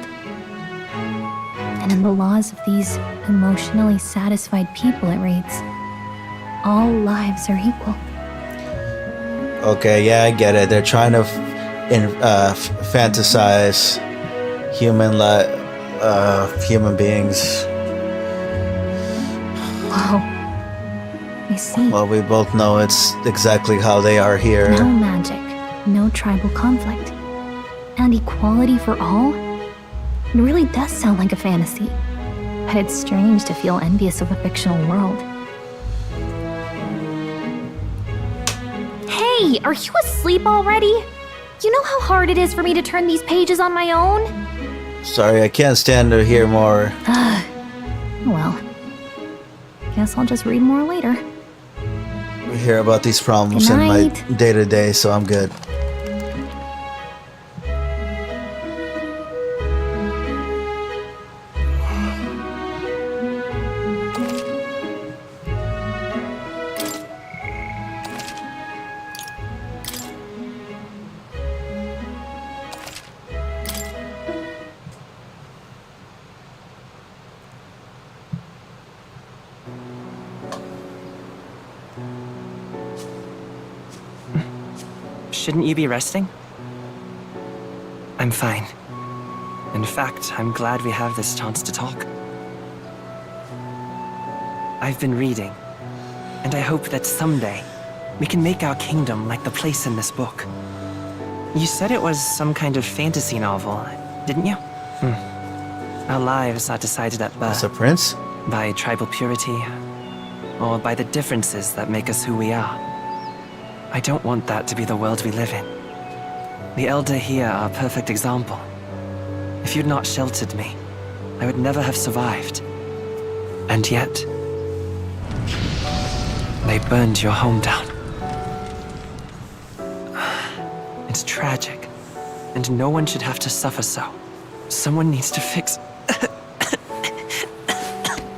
And in the laws of these emotionally satisfied people, it reads, all lives are equal. Okay, yeah, I get it. They're trying to fantasize human beings. Wow. I see. Well, we both know it's exactly how they are here. No magic, no tribal conflict, and equality for all? It really does sound like a fantasy, but it's strange to feel envious of a fictional world. Hey, are you asleep already? You know how hard it is for me to turn these pages on my own? Sorry, I can't stand to hear more. Well, guess I'll just read more later. We hear about these problems Good in my night. day-to-day, so I'm good. Shouldn't you be resting? I'm fine. In fact, I'm glad we have this chance to talk. I've been reading, and I hope that someday we can make our kingdom like the place in this book. You said it was some kind of fantasy novel, didn't you? Our lives are decided at birth. As a prince? By tribal purity, or by the differences that make us who we are. I don't want that to be the world we live in. The Elder here are a perfect example. If you'd not sheltered me, I would never have survived. And yet, they burned your home down. It's tragic, and no one should have to suffer so. Someone needs to fix...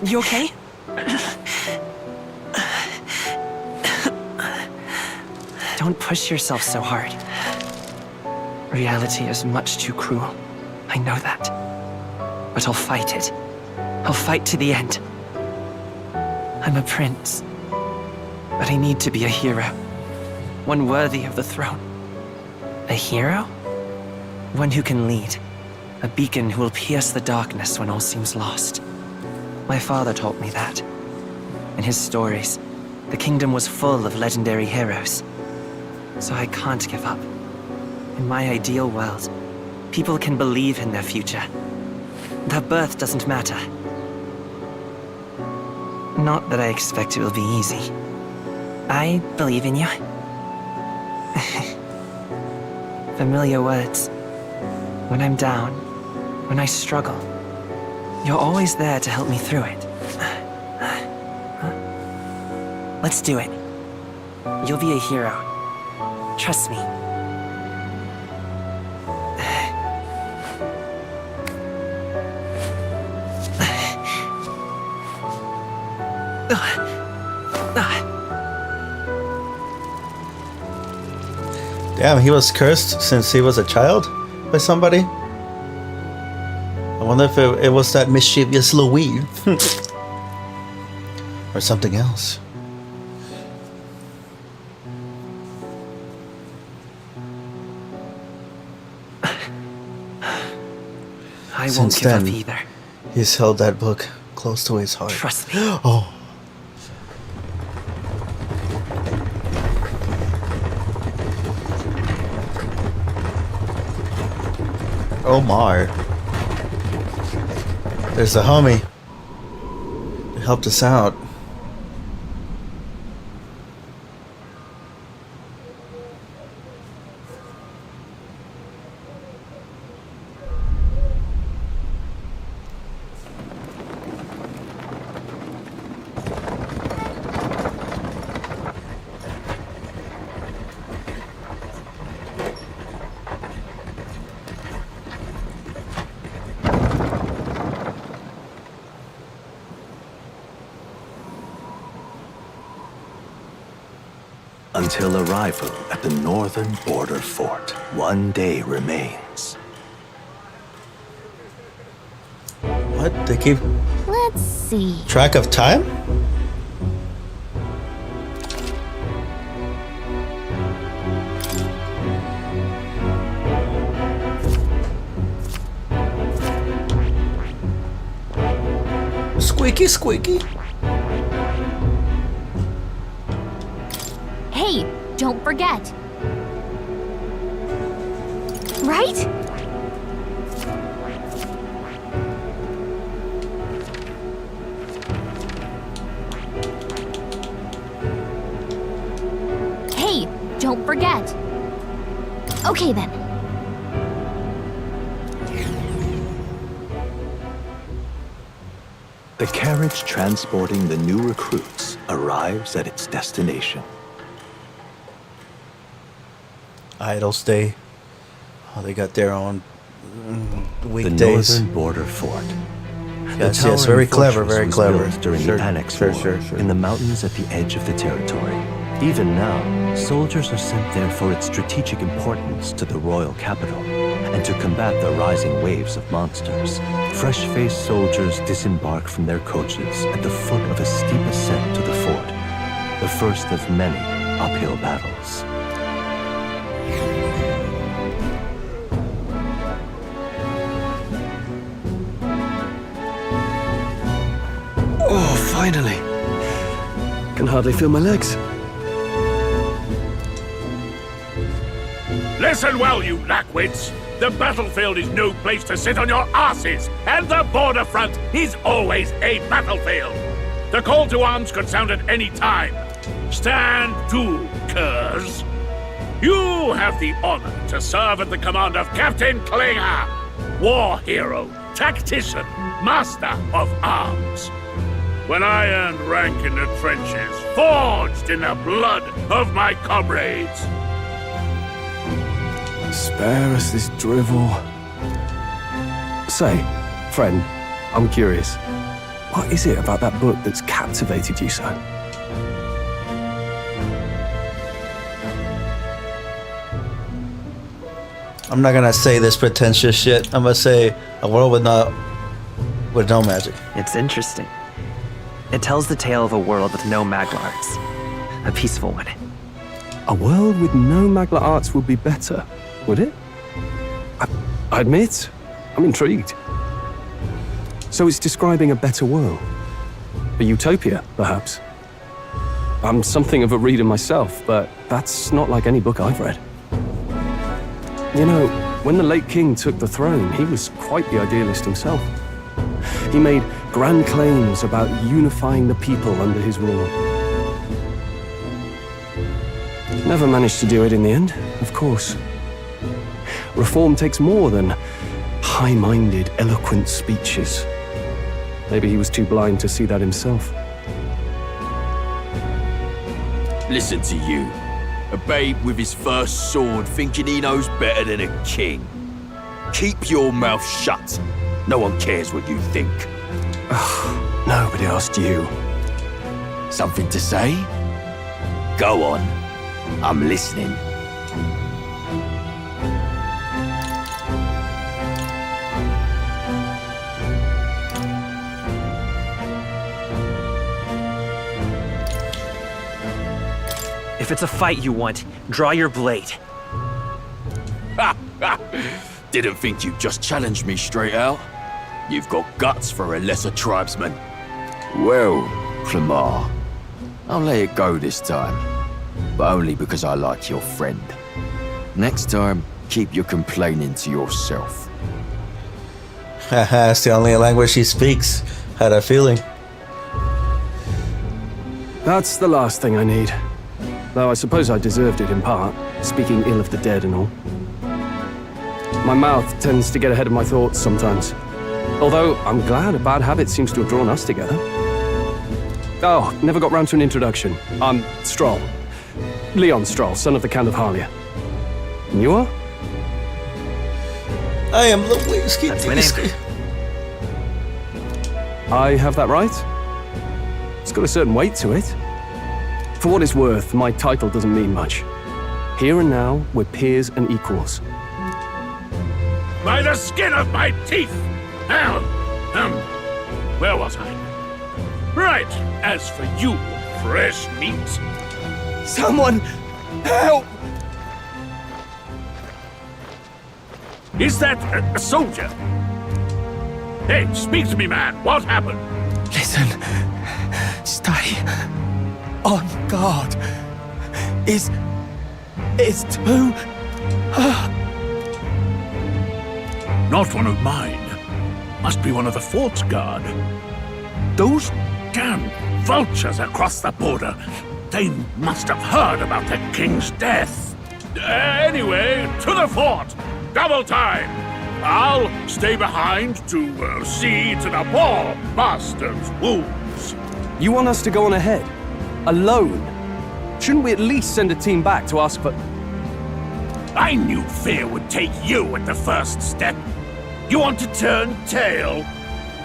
You okay? Don't push yourself so hard. Reality is much too cruel. I know that. But I'll fight it. I'll fight to the end. I'm a prince. But I need to be a hero. One worthy of the throne. A hero? One who can lead. A beacon who will pierce the darkness when all seems lost. My father taught me that. In his stories, the kingdom was full of legendary heroes. So I can't give up. In my ideal world, people can believe in their future. Their birth doesn't matter. Not that I expect it will be easy. I believe in you. Familiar words. When I'm down, when I struggle, you're always there to help me through it. Let's do it. You'll be a hero. Trust me. Damn, he was cursed since he was a child by somebody? I wonder if it was that mischievous Louis. Or something else. I Since won't give then, up either. He's held that book close to his heart. Trust me. Oh. Oh my. There's a homie. He helped us out. Until arrival at the northern border fort, one day remains. What? They keep Let's see. track of time? Squeaky, squeaky. Hey, don't forget. Right? Hey, don't forget. Okay then. The carriage transporting the new recruits arrives at its destination. Idles Day. Oh, they got their own weekdays. The northern border fort. Yes, the yes, tower very and clever, fortress very was clever. built during Sure, the Annex sure, War sure. in the mountains at the edge of the territory. Even now, soldiers are sent there for its strategic importance to the royal capital and to combat the rising waves of monsters. Fresh-faced soldiers disembark from their coaches at the foot of a steep ascent to the fort, the first of many uphill battles. Oh, finally. Can hardly feel my legs. Listen well, you lackwits. The battlefield is no place to sit on your asses, and the border front is always a battlefield. The call to arms could sound at any time. Stand to, curs. You have the honor to serve at the command of Captain Klinger, war hero, tactician, master of arms. When I earned rank in the trenches, forged in the blood of my comrades. Spare us this drivel. Say, friend, I'm curious. What is it about that book that's captivated you so? I'm not gonna say this pretentious shit. I'm gonna say a world with no magic. It's interesting. It tells the tale of a world with no Magla arts. A peaceful one. A world with no Magla arts would be better, would it? I admit, I'm intrigued. So it's describing a better world. A utopia, perhaps. I'm something of a reader myself, but that's not like any book I've read. You know, when the late king took the throne, he was quite the idealist himself. He made grand claims about unifying the people under his rule. Never managed to do it in the end, of course. Reform takes more than high-minded, eloquent speeches. Maybe he was too blind to see that himself. Listen to you. A babe with his first sword thinking he knows better than a king. Keep your mouth shut. No one cares what you think. Nobody asked you. Something to say? Go on. I'm listening. If it's a fight you want, draw your blade. Didn't think you'd just challenge me straight out. You've got guts for a lesser tribesman. Well, Clemar, I'll let it go this time. But only because I like your friend. Next time, keep your complaining to yourself. Haha, it's the only language he speaks. Had a feeling. That's the last thing I need. Though I suppose I deserved it in part, speaking ill of the dead and all. My mouth tends to get ahead of my thoughts sometimes. Although, I'm glad a bad habit seems to have drawn us together. Oh, never got round to an introduction. I'm Stroll. Leon Stroll, son of the Count of Harlia. And you are? I am Lewinsky. That's my name. I have that right? It's got a certain weight to it. For what it's worth, my title doesn't mean much. Here and now, we're peers and equals. By the skin of my teeth! Now, where was I? Right, as for you, fresh meat. Someone help! Is that a soldier? Hey, speak to me, man. What happened? Listen. Stay on guard. It's too... Not one of mine. Must be one of the fort's guard. Those damn vultures across the border. They must have heard about the king's death. Anyway, to the fort. Double time. I'll stay behind to see to the poor bastard's wounds. You want us to go on ahead? Alone? Shouldn't we at least send a team back to ask for... I knew fear would take you at the first step. You want to turn tail?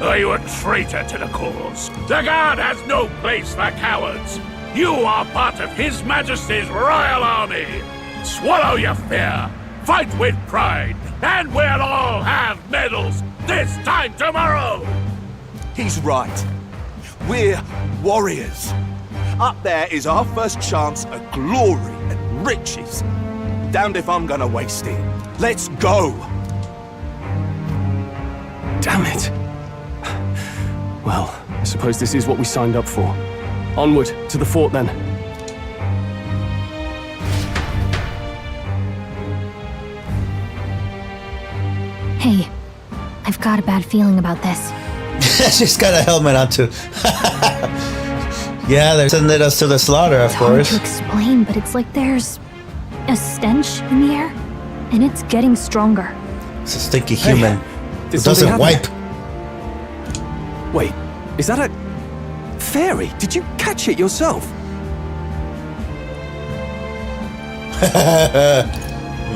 Are you a traitor to the cause? The guard has no place for cowards. You are part of His Majesty's Royal Army. Swallow your fear. Fight with pride. And we'll all have medals this time tomorrow. He's right. We're warriors. Up there is our first chance at glory and riches. Damned if I'm gonna waste it. Let's go! Damn it. Well, I suppose this is what we signed up for. Onward, to the fort then. Hey, I've got a bad feeling about this. She's got a helmet on too. Yeah, they're sending us to the slaughter, of It's hard course. to explain, but it's like there's a stench in the air, and it's getting stronger. It's a stinky human. did It doesn't something wipe. happen? Wait, is that a fairy? Did you catch it yourself?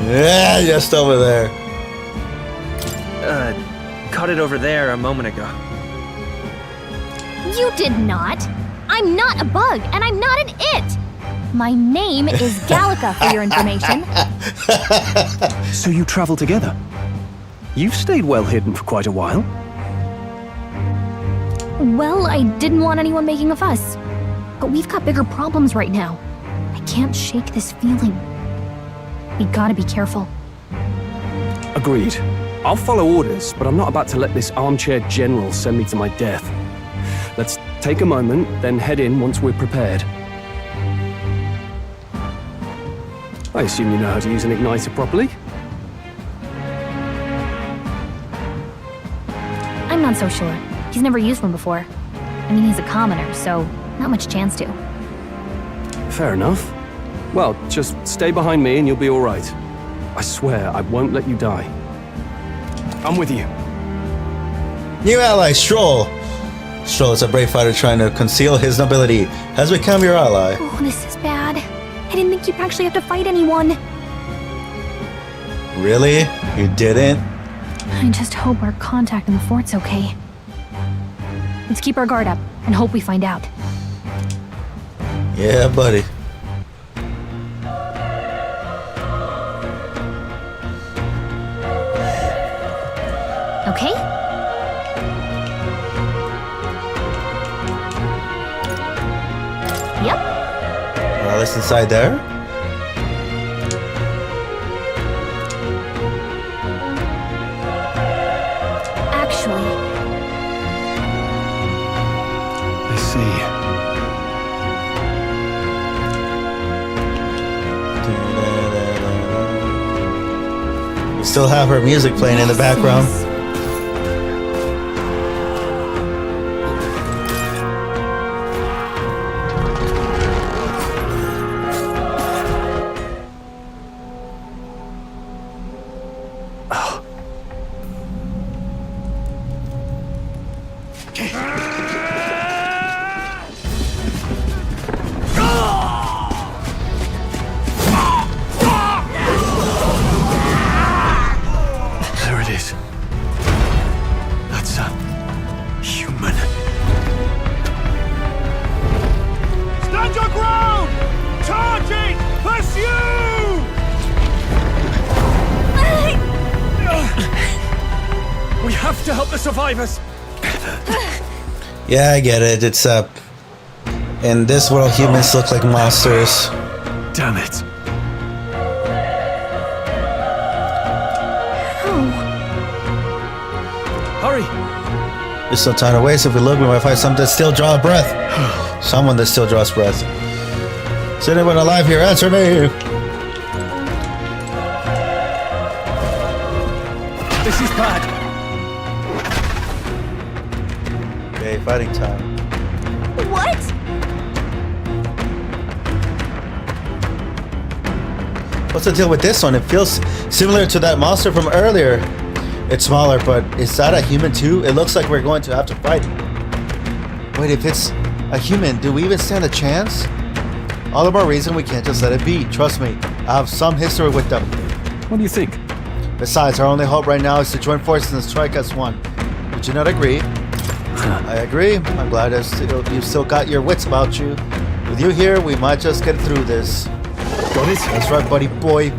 Yeah, just over there. Caught it over there a moment ago. You did not. I'm not a bug, and I'm not an it. My name is Gallica, for your information. So you travel together? You've stayed well hidden for quite a while. Well, I didn't want anyone making a fuss. But we've got bigger problems right now. I can't shake this feeling. We gotta be careful. Agreed. I'll follow orders, but I'm not about to let this armchair general send me to my death. Let's take a moment, then head in once we're prepared. I assume you know how to use an igniter properly? I'm not so sure. He's never used one before. I mean, he's a commoner, so not much chance to. Fair enough. Well, just stay behind me and you'll be all right. I swear I won't let you die. I'm with you. New ally, Stroll. Stroll is a brave fighter trying to conceal his nobility. Has become your ally. Oh, this is bad. I didn't think you'd actually have to fight anyone. Really? You didn't? I just hope our contact in the fort's okay. Let's keep our guard up and hope we find out. Yeah, buddy. Okay? Yep. That's inside there. Actually, I see. We still have her music playing in the background. There it is. That's a human. Stand your ground! Charging! Pursue! We have to help the survivors. Yeah, I get it. It's in this world, humans look like monsters. Damn it. Hurry! There's no time to waste. If we look, we might find something that still draws breath. Someone that still draws breath. Is anyone alive here? Answer me! This is bad. Okay, fighting time. what? What's the deal with this one? It feels similar to that monster from earlier. It's smaller, but is that a human too? It looks like we're going to have to fight. Wait, if it's a human, do we even stand a chance? All the more reason we can't just let it be. Trust me, I have some history with them. What do you think? Besides, our only hope right now is to join forces and strike as one. Would you not agree? I agree. I'm glad you've still got your wits about you. With you here, we might just get through this. Got it? That's right, buddy boy.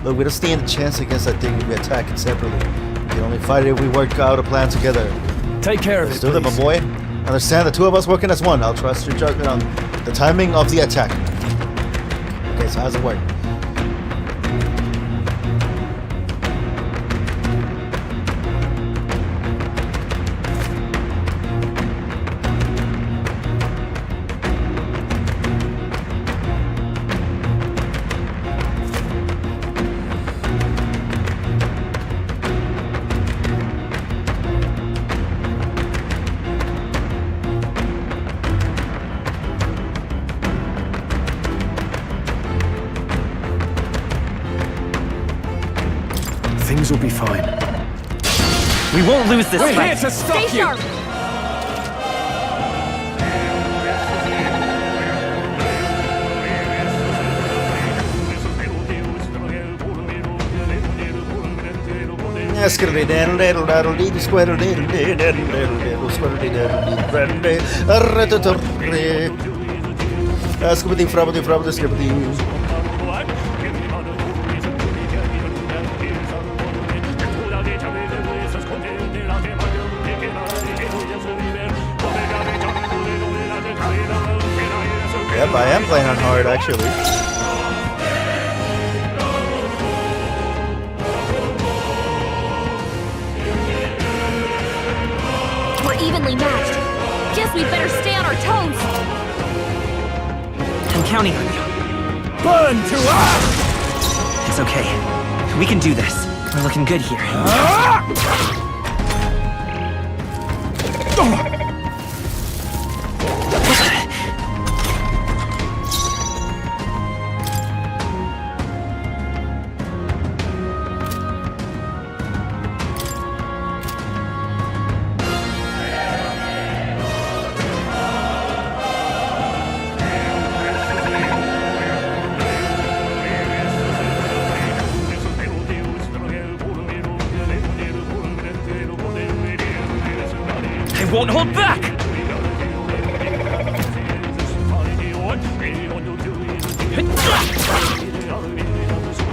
Look, we don't stand a chance against that thing if we attack it separately. We can only fight it if we work out a plan together. Take care of Let's it, do that, my boy. Understand the two of us working as one. I'll trust your judgment on the timing of the attack. Okay, so how's it work? Things will be fine. We won't lose this We're fight. here to stop Stay you! sharp! Yep, I am playing on hard, actually. We're evenly matched. Guess we'd better stay on our toes. I'm counting on you. Burn to us! It's okay. We can do this. We're looking good here. I won't hold back!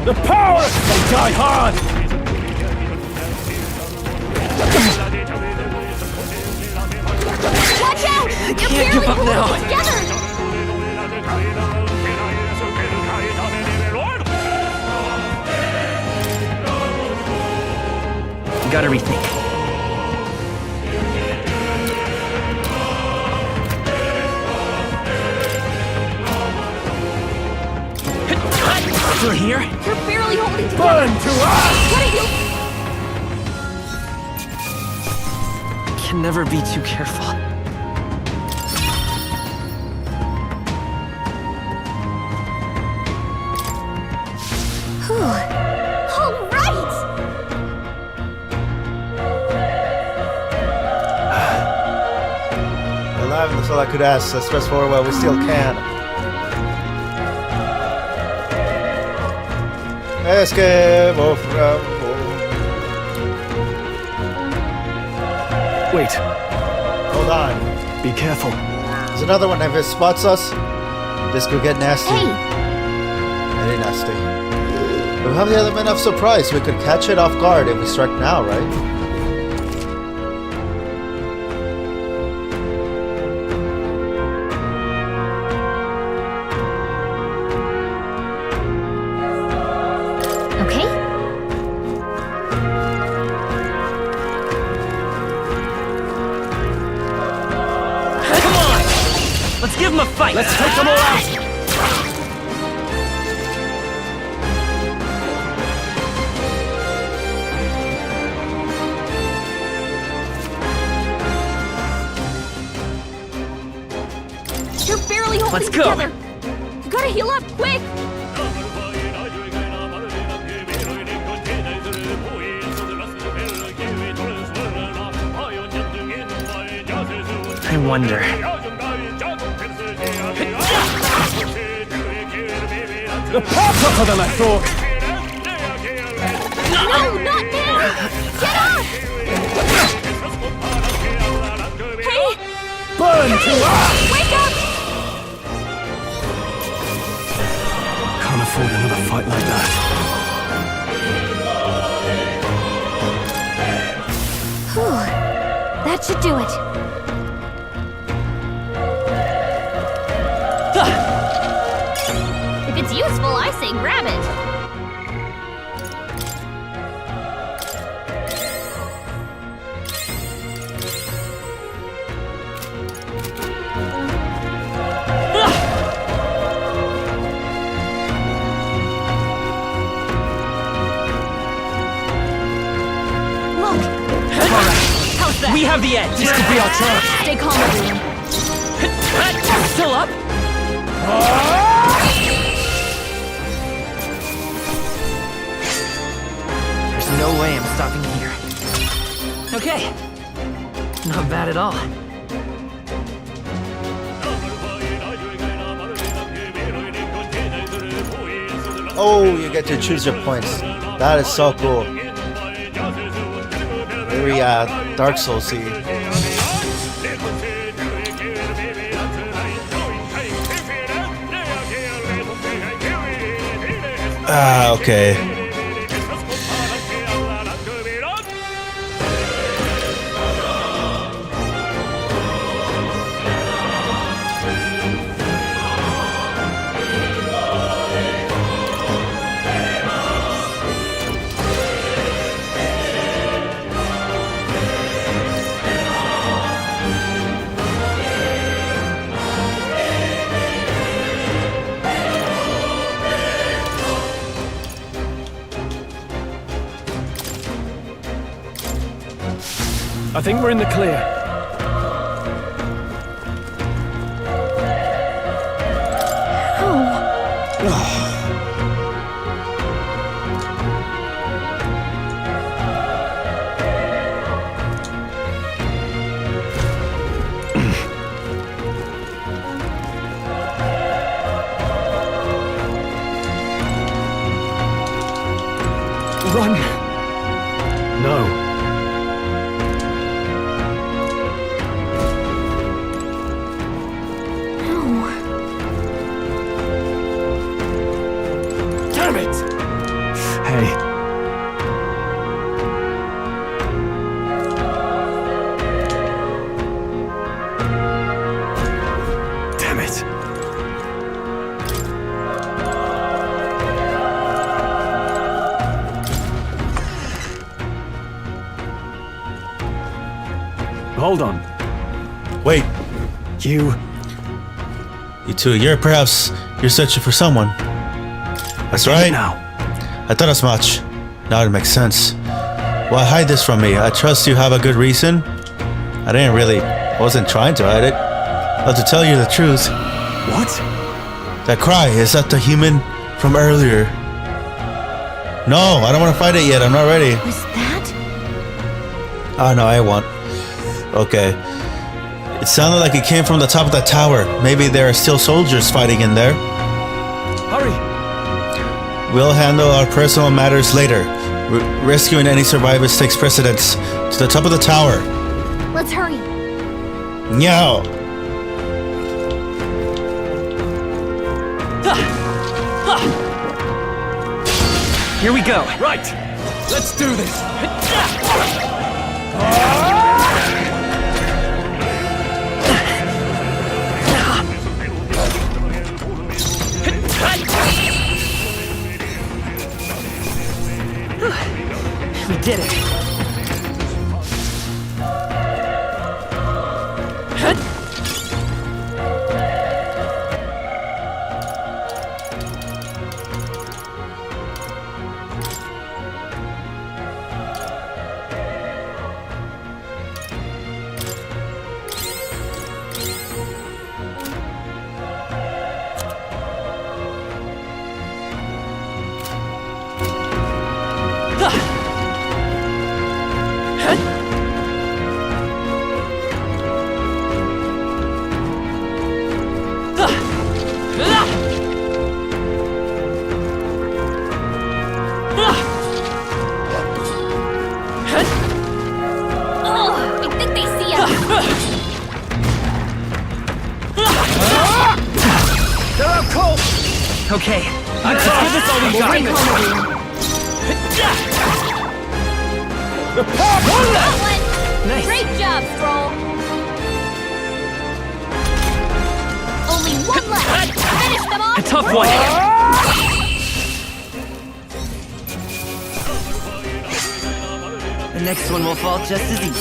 The power! They die hard! Watch out! You're can't barely give up holding now. it together! You gotta rethink. Still here? You're barely holding together! Burn to us! What are you... Can never be too careful. Whew. All right! We're alive, and that's all I could ask. Let's press forward while we still can. Escape from... Wait. Hold on. Be careful. There's another one. If it spots us, this could get nasty. Hey! Very nasty. We'll have the other men off surprise. We could catch it off guard if we strike now, right? Okay? Come on! Let's give them a fight! Let's take them all out! You're barely holding Let's go. together! You gotta heal up, quick! I wonder. The power tougher than I thought! No, not now! Get up! Hey! Burn to us! Wake up! Can't afford another fight like that. Whew. That should do it. If it's useful, I say grab it. Look! How's that? We have the edge! This could be our chance! Stay calm, everyone. Still up? There's no way I'm stopping here. Okay. Not bad at all. Oh, you get to choose your points. That is so cool. Very Dark Souls-y. Okay. I think we're in the clear. Run! No. Damn it! Hey. Damn it. Hold on. Wait. You too. You're searching for someone. That's right. Now. I thought as much. Now it makes sense. Why hide this from me? I trust you have a good reason. I wasn't trying to hide it. But to tell you the truth. What? That cry, is that the human from earlier? No, I don't want to fight it yet. I'm not ready. Was that? Oh no, I won't. Okay. It sounded like it came from the top of that tower. Maybe there are still soldiers fighting in there. Hurry! We'll handle our personal matters later. Rescuing any survivors takes precedence. To the top of the tower. Let's hurry. Meow. Here we go. Right. Let's do this. We did it. Okay, let's give this all we got. Nice. Great job, Stroll. Only one left. Finish them off. A tough one. The next one will fall just as easy.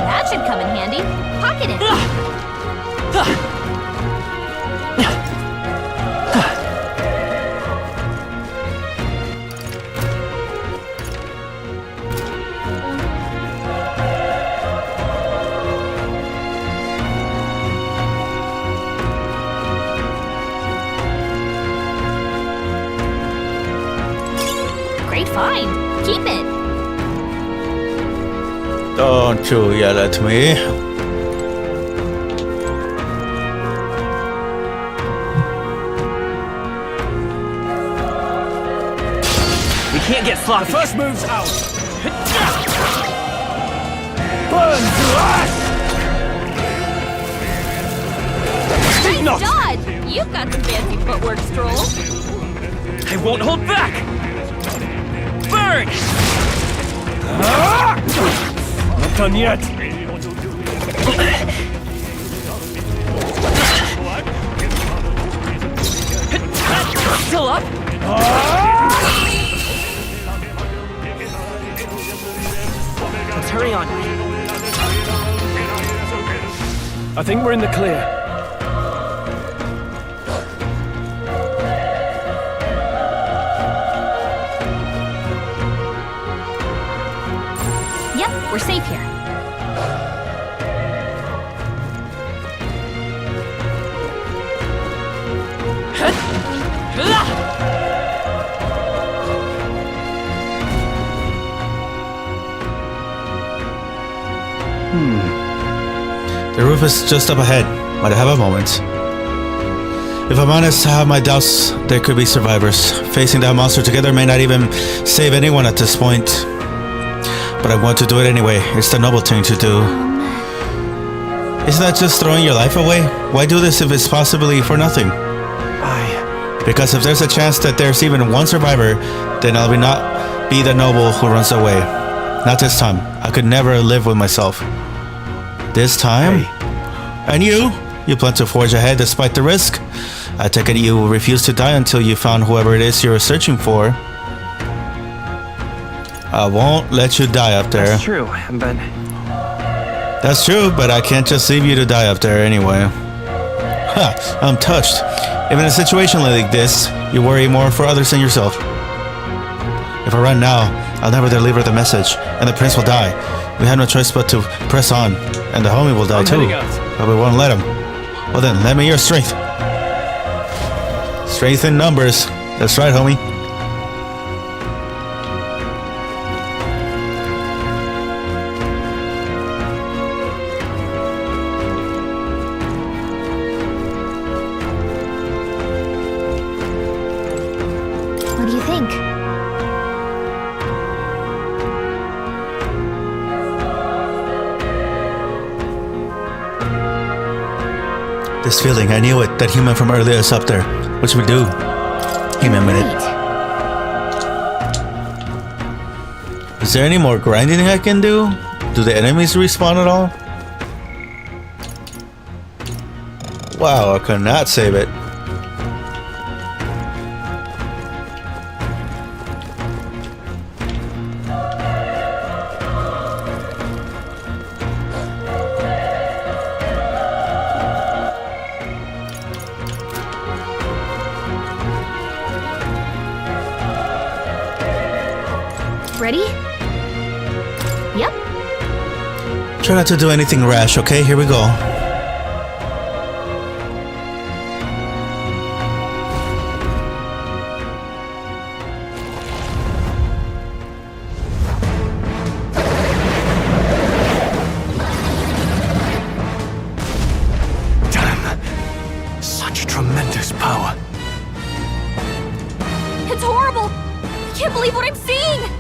That should come in handy. Pocket it. fine. Keep it. Don't you yell at me. We can't get sloppy. The first move's out. Burn to ash! Nice dodge! You've got some fancy footwork, Stroll. I won't hold back! Burn! Not done yet. Still up? Let's hurry on. I think we're in the clear. Yep, we're safe here. The roof is just up ahead. Might have a moment. If I'm honest, I have my doubts there could be survivors. Facing that monster together may not even save anyone at this point. But I want to do it anyway. It's the noble thing to do. Isn't that just throwing your life away? Why do this if it's possibly for nothing? Because if there's a chance that there's even one survivor, then I'll not be the noble who runs away. Not this time. I could never live with myself. This time? And you? You plan to forge ahead despite the risk? I take it you refuse to die until you found whoever it is you're searching for. I won't let you die up there. That's true, but... That's true, but I can't just leave you to die up there anyway. Ha! I'm touched. Even in a situation like this, you worry more for others than yourself. If I run now, I'll never deliver the message, and the prince will die. We have no choice but to press on, and the homie will die too. But we won't let him. Well then, lend me your strength. Strength in numbers. That's right, homie. What do you think? This feeling, I knew it. That human from earlier is up there. What should we do? Give me a minute. Is there any more grinding I can do? Do the enemies respawn at all? Wow, I could not save it. Ready? Yep. Try not to do anything rash, okay? Here we go. Damn. Such tremendous power. It's horrible! I can't believe what I'm seeing!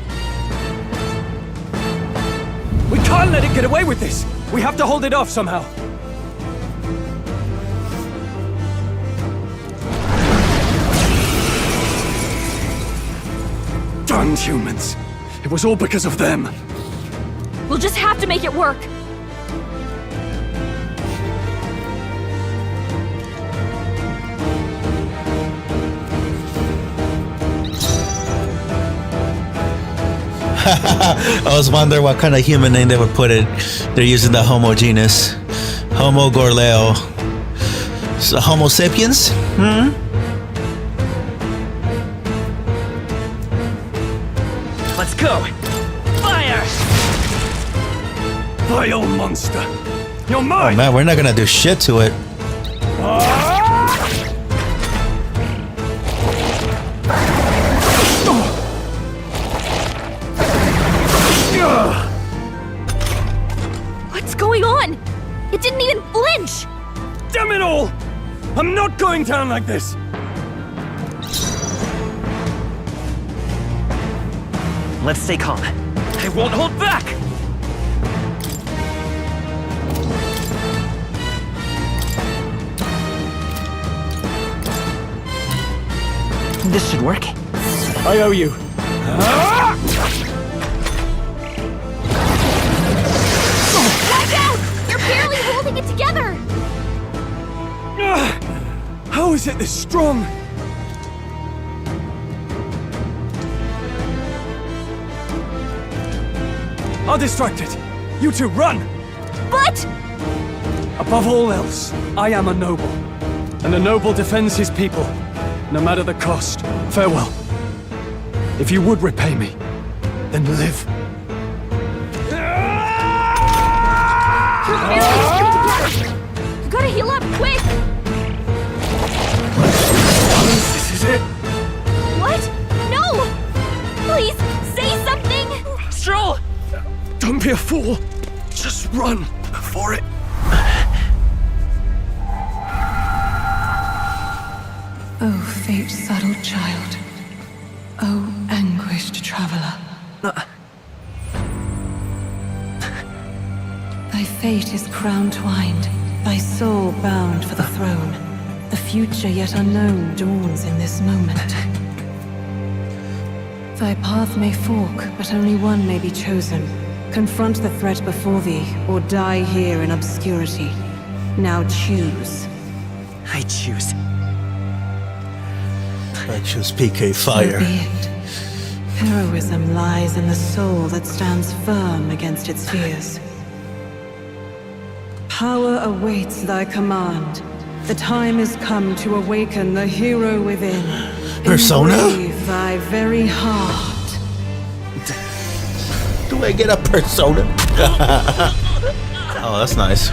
We can't let it get away with this. We have to hold it off somehow. Darn humans. It was all because of them. We'll just have to make it work. I was wondering what kind of human name they would put it. They're using the Homo genus. Homo Gorleo. So Homo sapiens? Let's go! Fire! Vile monster. You're Oh mine! man, we're not gonna do shit to it. didn't even flinch! Damn it all! I'm not going down like this! Let's stay calm. I won't hold back! This should work. I owe you. Watch out! You're barely holding it together! How is it this strong? I'll distract it. You two, run! But... Above all else, I am a noble. And a noble defends his people, no matter the cost. Farewell. If you would repay me, then live. You gotta heal up, quick! This is it. What? No! Please, say something! Stroll! Don't be a fool. Just run for it. Oh, fate-saddled child. Oh, anguished traveler. Thy fate is crown-twined, thy soul bound for the throne. The future yet unknown dawns in this moment. Thy path may fork, but only one may be chosen. Confront the threat before thee, or die here in obscurity. Now choose. I choose. I choose PK Fire. So be it. Heroism lies in the soul that stands firm against its fears. Power awaits thy command. The time is come to awaken the hero within. Persona? Engrave thy very heart. Do I get a persona? Oh, that's nice.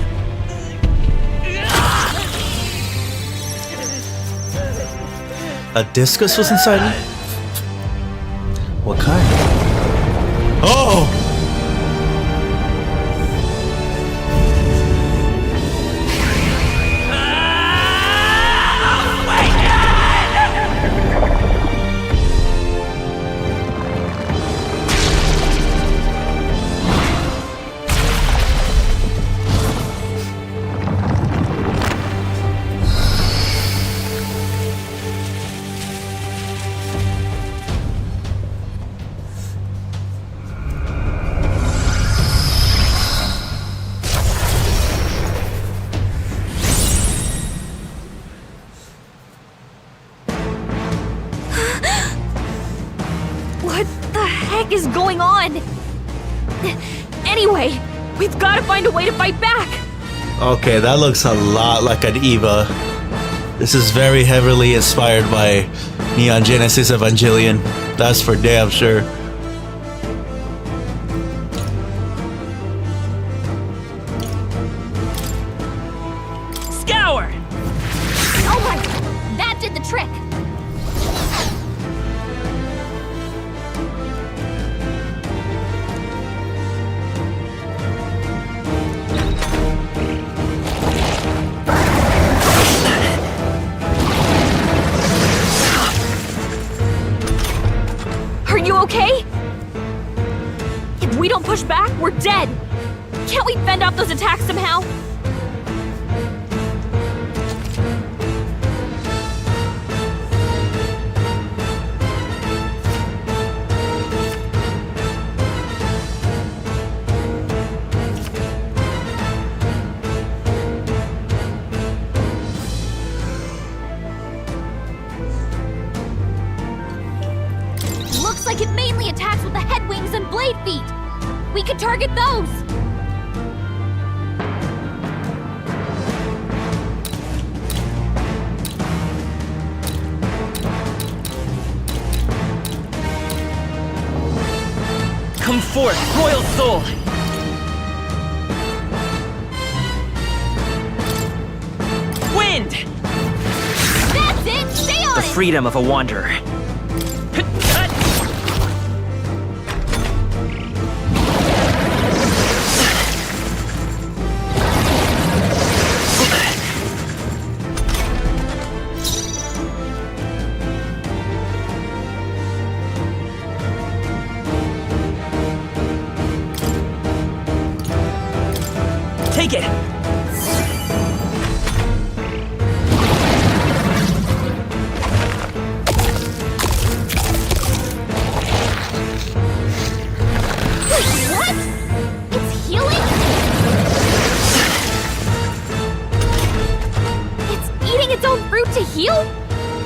A discus was inside me? What kind? Oh! What the heck is going on? Anyway, we've got to find a way to fight back. Okay, that looks a lot like an Eva. This is very heavily inspired by Neon Genesis Evangelion. That's for damn sure. Scour! Oh my, that did the trick. Are you okay? If we don't push back, we're dead. Can't we fend off those attacks somehow? Looks like it mainly attacks with the head wings and blade feet. We could target those. Come forth, royal soul! Wind! That's it! Stay on The it! freedom of a wanderer. deal?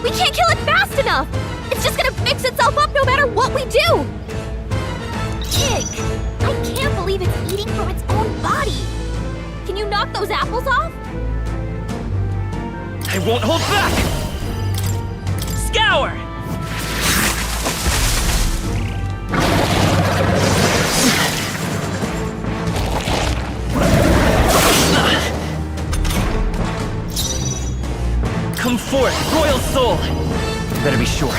We can't kill it fast enough! It's just gonna fix itself up no matter what we do! Pig! I can't believe it's eating from its own body! Can you knock those apples off? I won't hold back! Scour! Come forth, royal soul! You better be sure.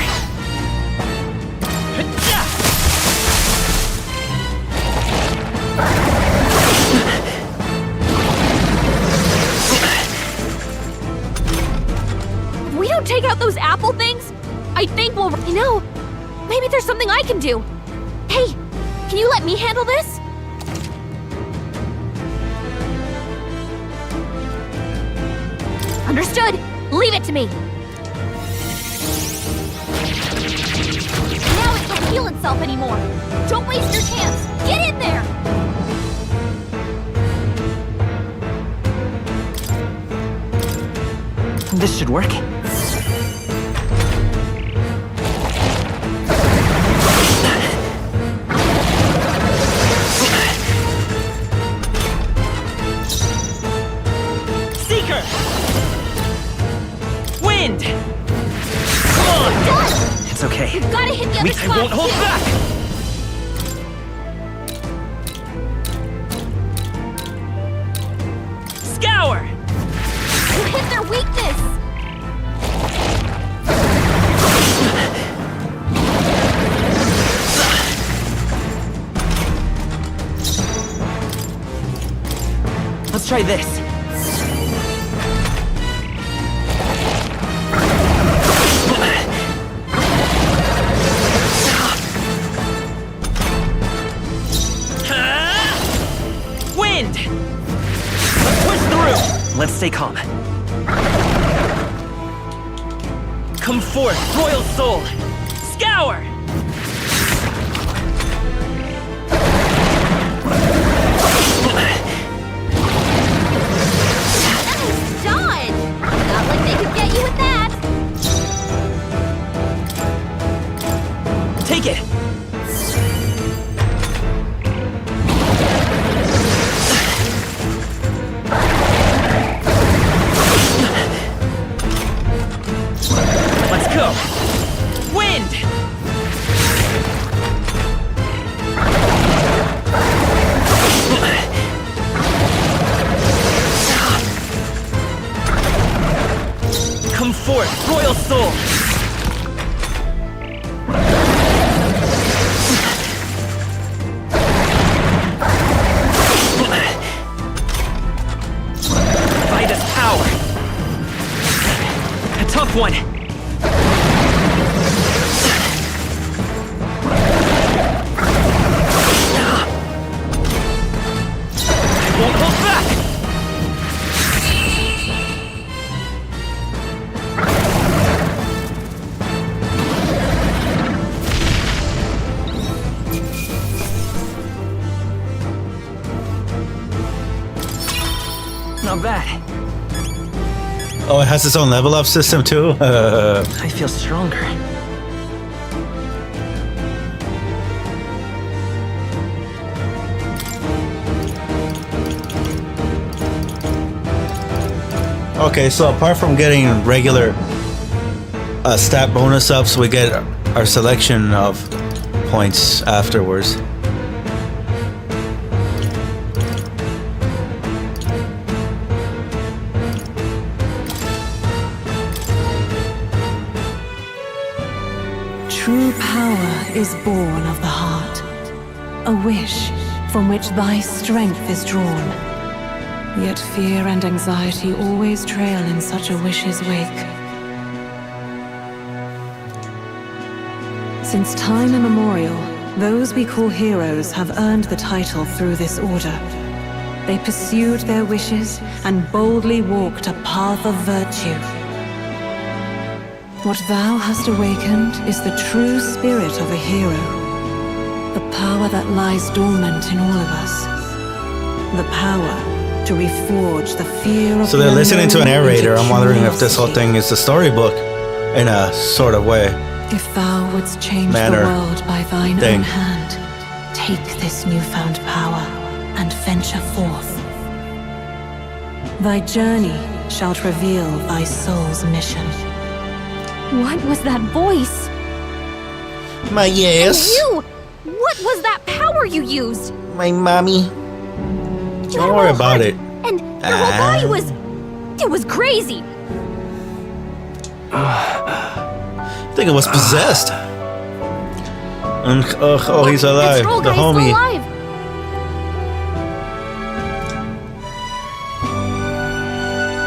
If we don't take out those apple things, I think we'll... You know, maybe there's something I can do. Hey, can you let me handle this? Understood. Leave it to me. Now it can't heal itself anymore. Don't waste your chance. Get in there. This should work. Seeker! Wind! Come on! Done! It's okay. You've got to hit the other I won't hold back! Scour! You hit their weakness! Let's try this. Wind! Let's push through! Let's stay calm. Come forth, royal soul! Scour! Nice dodge! Not like they could get you with that! Take it! Let's go! Wind! Come forth, royal soul! Vitus power! A tough one! I won't hold back! Not bad. Oh, it has its own level up system too? I feel stronger. Okay, so apart from getting regular stat bonus ups, we get our selection of points afterwards. True power is born of the heart, a wish from which thy strength is drawn. Yet fear and anxiety always trail in such a wish's wake. Since time immemorial, those we call heroes have earned the title through this order. They pursued their wishes and boldly walked a path of virtue. What thou hast awakened is the true spirit of a hero, the power that lies dormant in all of us, the power to reforge the fear of So they're the listening to a unknown narrator. into I'm wondering if this whole curiosity. thing is the storybook in a sort of way. If thou wouldst change Manner the world by thine thing. own hand, take this newfound power and venture forth. Thy journey shalt reveal thy soul's mission. What was that voice? My yes. And you! What was that power you used? My mommy. You had Don't a worry little about heart, it. And your whole body was... It was crazy. I think it was possessed. And oh, he's alive. That troll The guy is homie. still alive.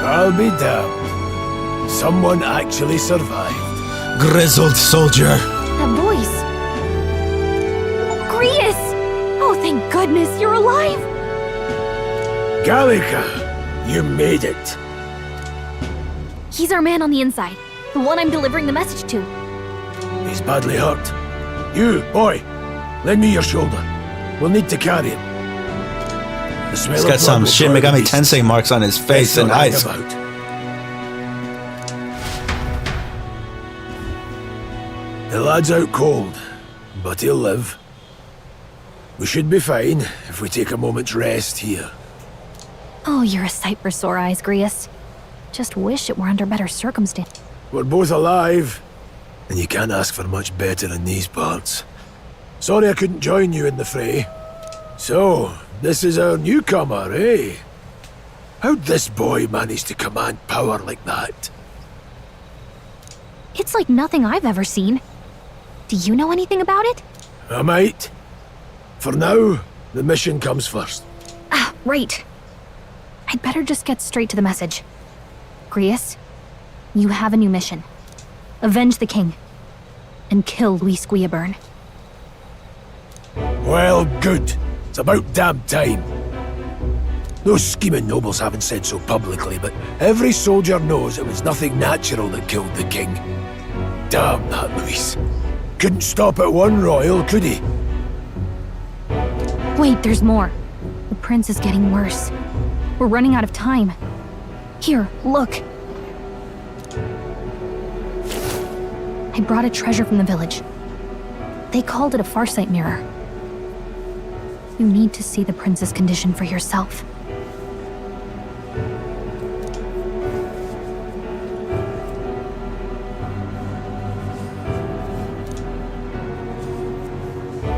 I'll be damned. Someone actually survived. Grizzled soldier. That voice. Grius! Oh, thank goodness you're alive. Gallica, you made it. He's our man on the inside. The one I'm delivering the message to. He's badly hurt. You, boy, lend me your shoulder. We'll need to carry him. The smell He's of got blood some will Shin draw the Megami beasts. Tensei marks on his face Let's and not hang eyes. about. The lad's out cold, but he'll live. We should be fine if we take a moment's rest here. Oh, you're a sight for sore eyes, Grius. Just wish it were under better circumstances. We're both alive, and you can't ask for much better in these parts. Sorry I couldn't join you in the fray. So, this is our newcomer, eh? How'd this boy manage to command power like that? It's like nothing I've ever seen. Do you know anything about it? I might. For now, the mission comes first. Ah, right. I'd better just get straight to the message. Grius, you have a new mission. Avenge the king. And kill Luis Guillaburn. Well, good. It's about damn time. Those scheming nobles haven't said so publicly, but every soldier knows it was nothing natural that killed the king. Damn that Luis. Couldn't stop at one royal, could he? Wait, there's more. The prince is getting worse. We're running out of time. Here, look. I brought a treasure from the village. They called it a farsight mirror. You need to see the prince's condition for yourself.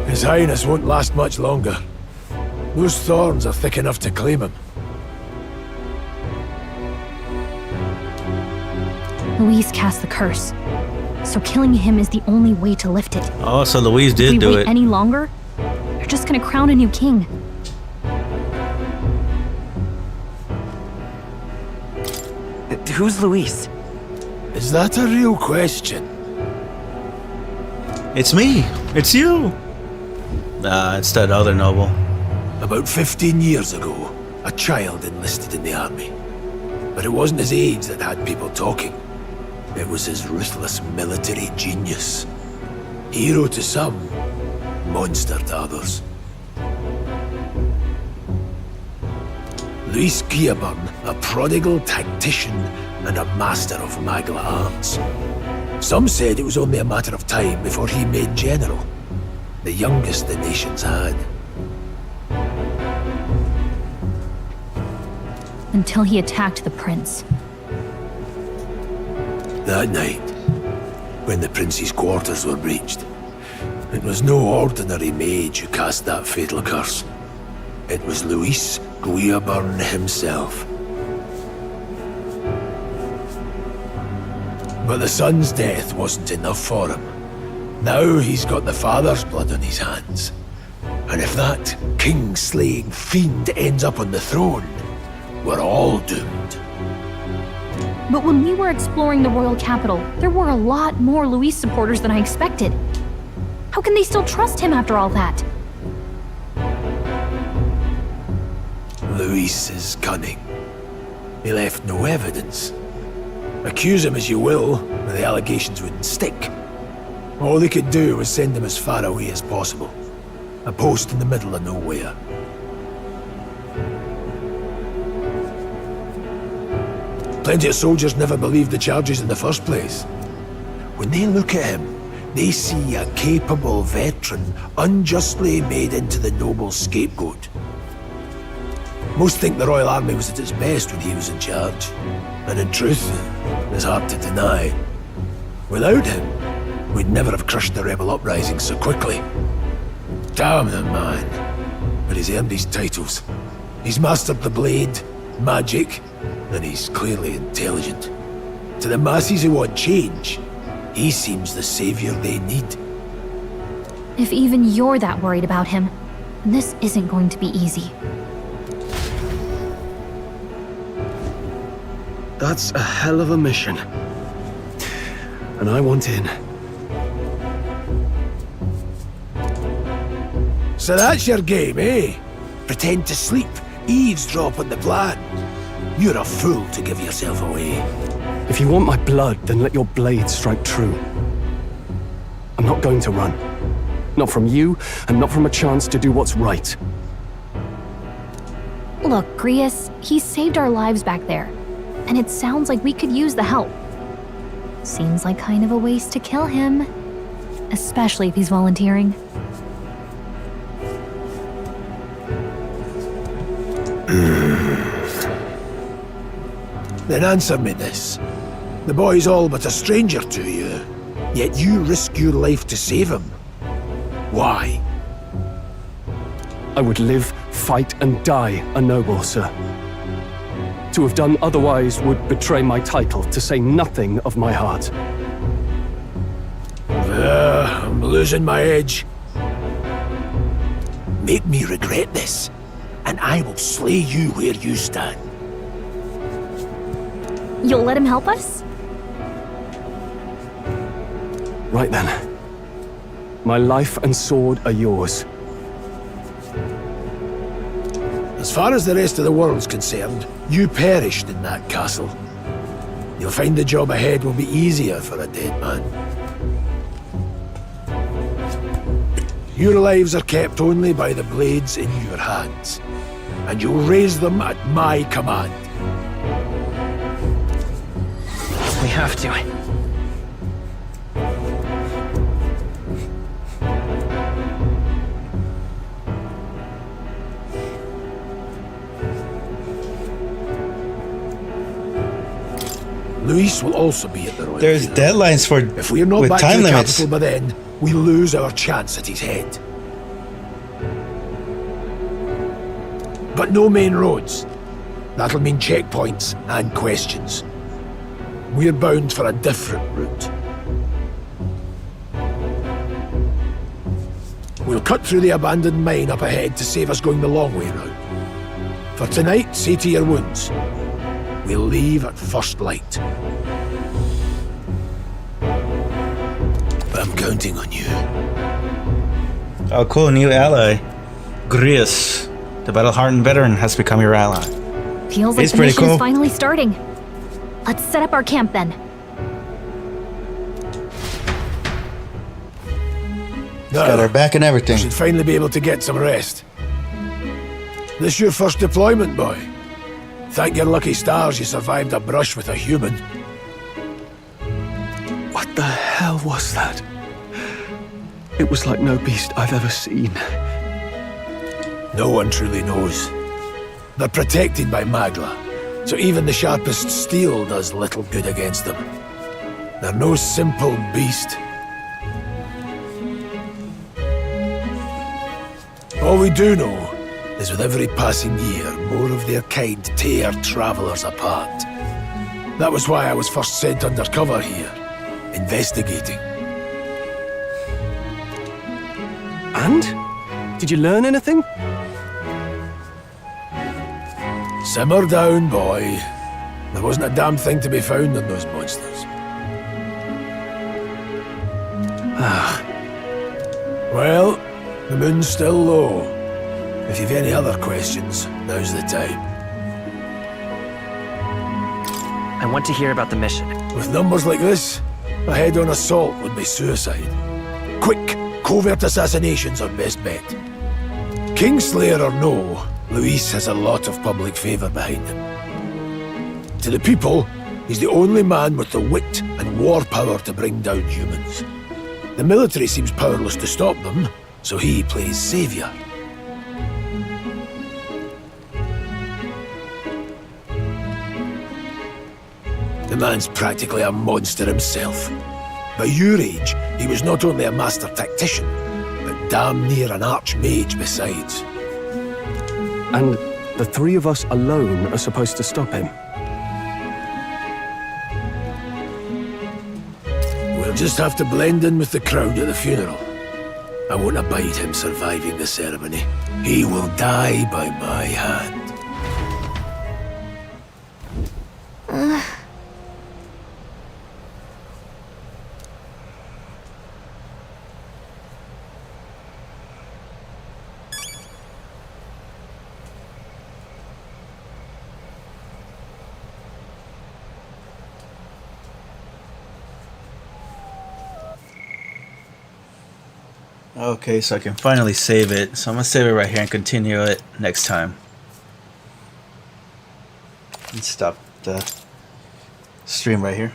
His Highness won't last much longer. Those thorns are thick enough to claim him. Luis cast the curse, so killing him is the only way to lift it. Oh, so Luis If did we do wait it. any longer, they're just gonna crown a new king. Who's Luis? Is that a real question? It's me. It's you. Nah, it's that other noble. About 15 years ago, a child enlisted in the army. But it wasn't his age that had people talking. It was his ruthless military genius. Hero to some, monster to others. Luis Guillaburn, a prodigal tactician and a master of Magla arts. Some said it was only a matter of time before he made general, the youngest the nation's had. Until he attacked the prince. That night, when the prince's quarters were breached, it was no ordinary mage who cast that fatal curse. It was Luis Guillaburn himself. But the son's death wasn't enough for him. Now he's got the father's blood on his hands. And if that king-slaying fiend ends up on the throne, we're all doomed. But when we were exploring the royal capital, there were a lot more Luis supporters than I expected. How can they still trust him after all that? Luis is cunning. He left no evidence. Accuse him as you will, but the allegations wouldn't stick. All they could do was send him as far away as possible. A post in the middle of nowhere. Plenty of soldiers never believed the charges in the first place. When they look at him, they see a capable veteran unjustly made into the noble scapegoat. Most think the Royal Army was at its best when he was in charge. And in truth, it's hard to deny. Without him, we'd never have crushed the rebel uprising so quickly. Damn the man. But he's earned his titles. He's mastered the blade, magic, and he's clearly intelligent. To the masses who want change, he seems the savior they need. If even you're that worried about him, this isn't going to be easy. That's a hell of a mission. And I want in. So that's your game, eh? Pretend to sleep, eavesdrop on the plan. You're a fool to give yourself away. If you want my blood, then let your blade strike true. I'm not going to run. Not from you, and not from a chance to do what's right. Look, Grius, he saved our lives back there. And it sounds like we could use the help. Seems like kind of a waste to kill him. Especially if he's volunteering. Then answer me this. The boy's all but a stranger to you, yet you risk your life to save him. Why? I would live, fight, and die a noble, sir. To have done otherwise would betray my title, to say nothing of my heart. I'm losing my edge. Make me regret this, and I will slay you where you stand. You'll let him help us? Right then. My life and sword are yours. As far as the rest of the world's concerned, you perished in that castle. You'll find the job ahead will be easier for a dead man. Your lives are kept only by the blades in your hands, and you'll raise them at my command. We have to. Luis will also be at the Royal There's funeral. deadlines for If we're not with back time to the limits. capital by then, we lose our chance at his head. But no main roads. That'll mean checkpoints and questions. We're bound for a different route. We'll cut through the abandoned mine up ahead to save us going the long way round. For tonight, see to your wounds. We'll leave at first light. I'm counting on you. Oh, cool, new ally. Grius, the battle-hardened veteran, has become your ally. Feels like He's the pretty mission cool. is finally starting. Let's set up our camp then. Got our back and everything. You should finally be able to get some rest. This your first deployment, boy? Thank your lucky stars you survived a brush with a human. What the hell was that? It was like no beast I've ever seen. No one truly knows. They're protected by Magla, so even the sharpest steel does little good against them. They're no simple beast. All we do know is with every passing year, more of their kind tear travelers apart. That was why I was first sent undercover here, investigating. And? Did you learn anything? Simmer down, boy. There wasn't a damn thing to be found on those monsters. Well, the moon's still low. If you've any other questions, now's the time. I want to hear about the mission. With numbers like this, a head-on assault would be suicide. Quick, covert assassinations are best bet. Kingslayer or no, Luis has a lot of public favor behind him. To the people, he's the only man with the wit and war power to bring down humans. The military seems powerless to stop them, so he plays savior. The man's practically a monster himself. By your age, he was not only a master tactician, but damn near an archmage besides. And the three of us alone are supposed to stop him. We'll just have to blend in with the crowd at the funeral. I won't abide him surviving the ceremony. He will die by my hand. Okay, so I can finally save it. So I'm gonna save it right here and continue it next time. And stop the stream right here.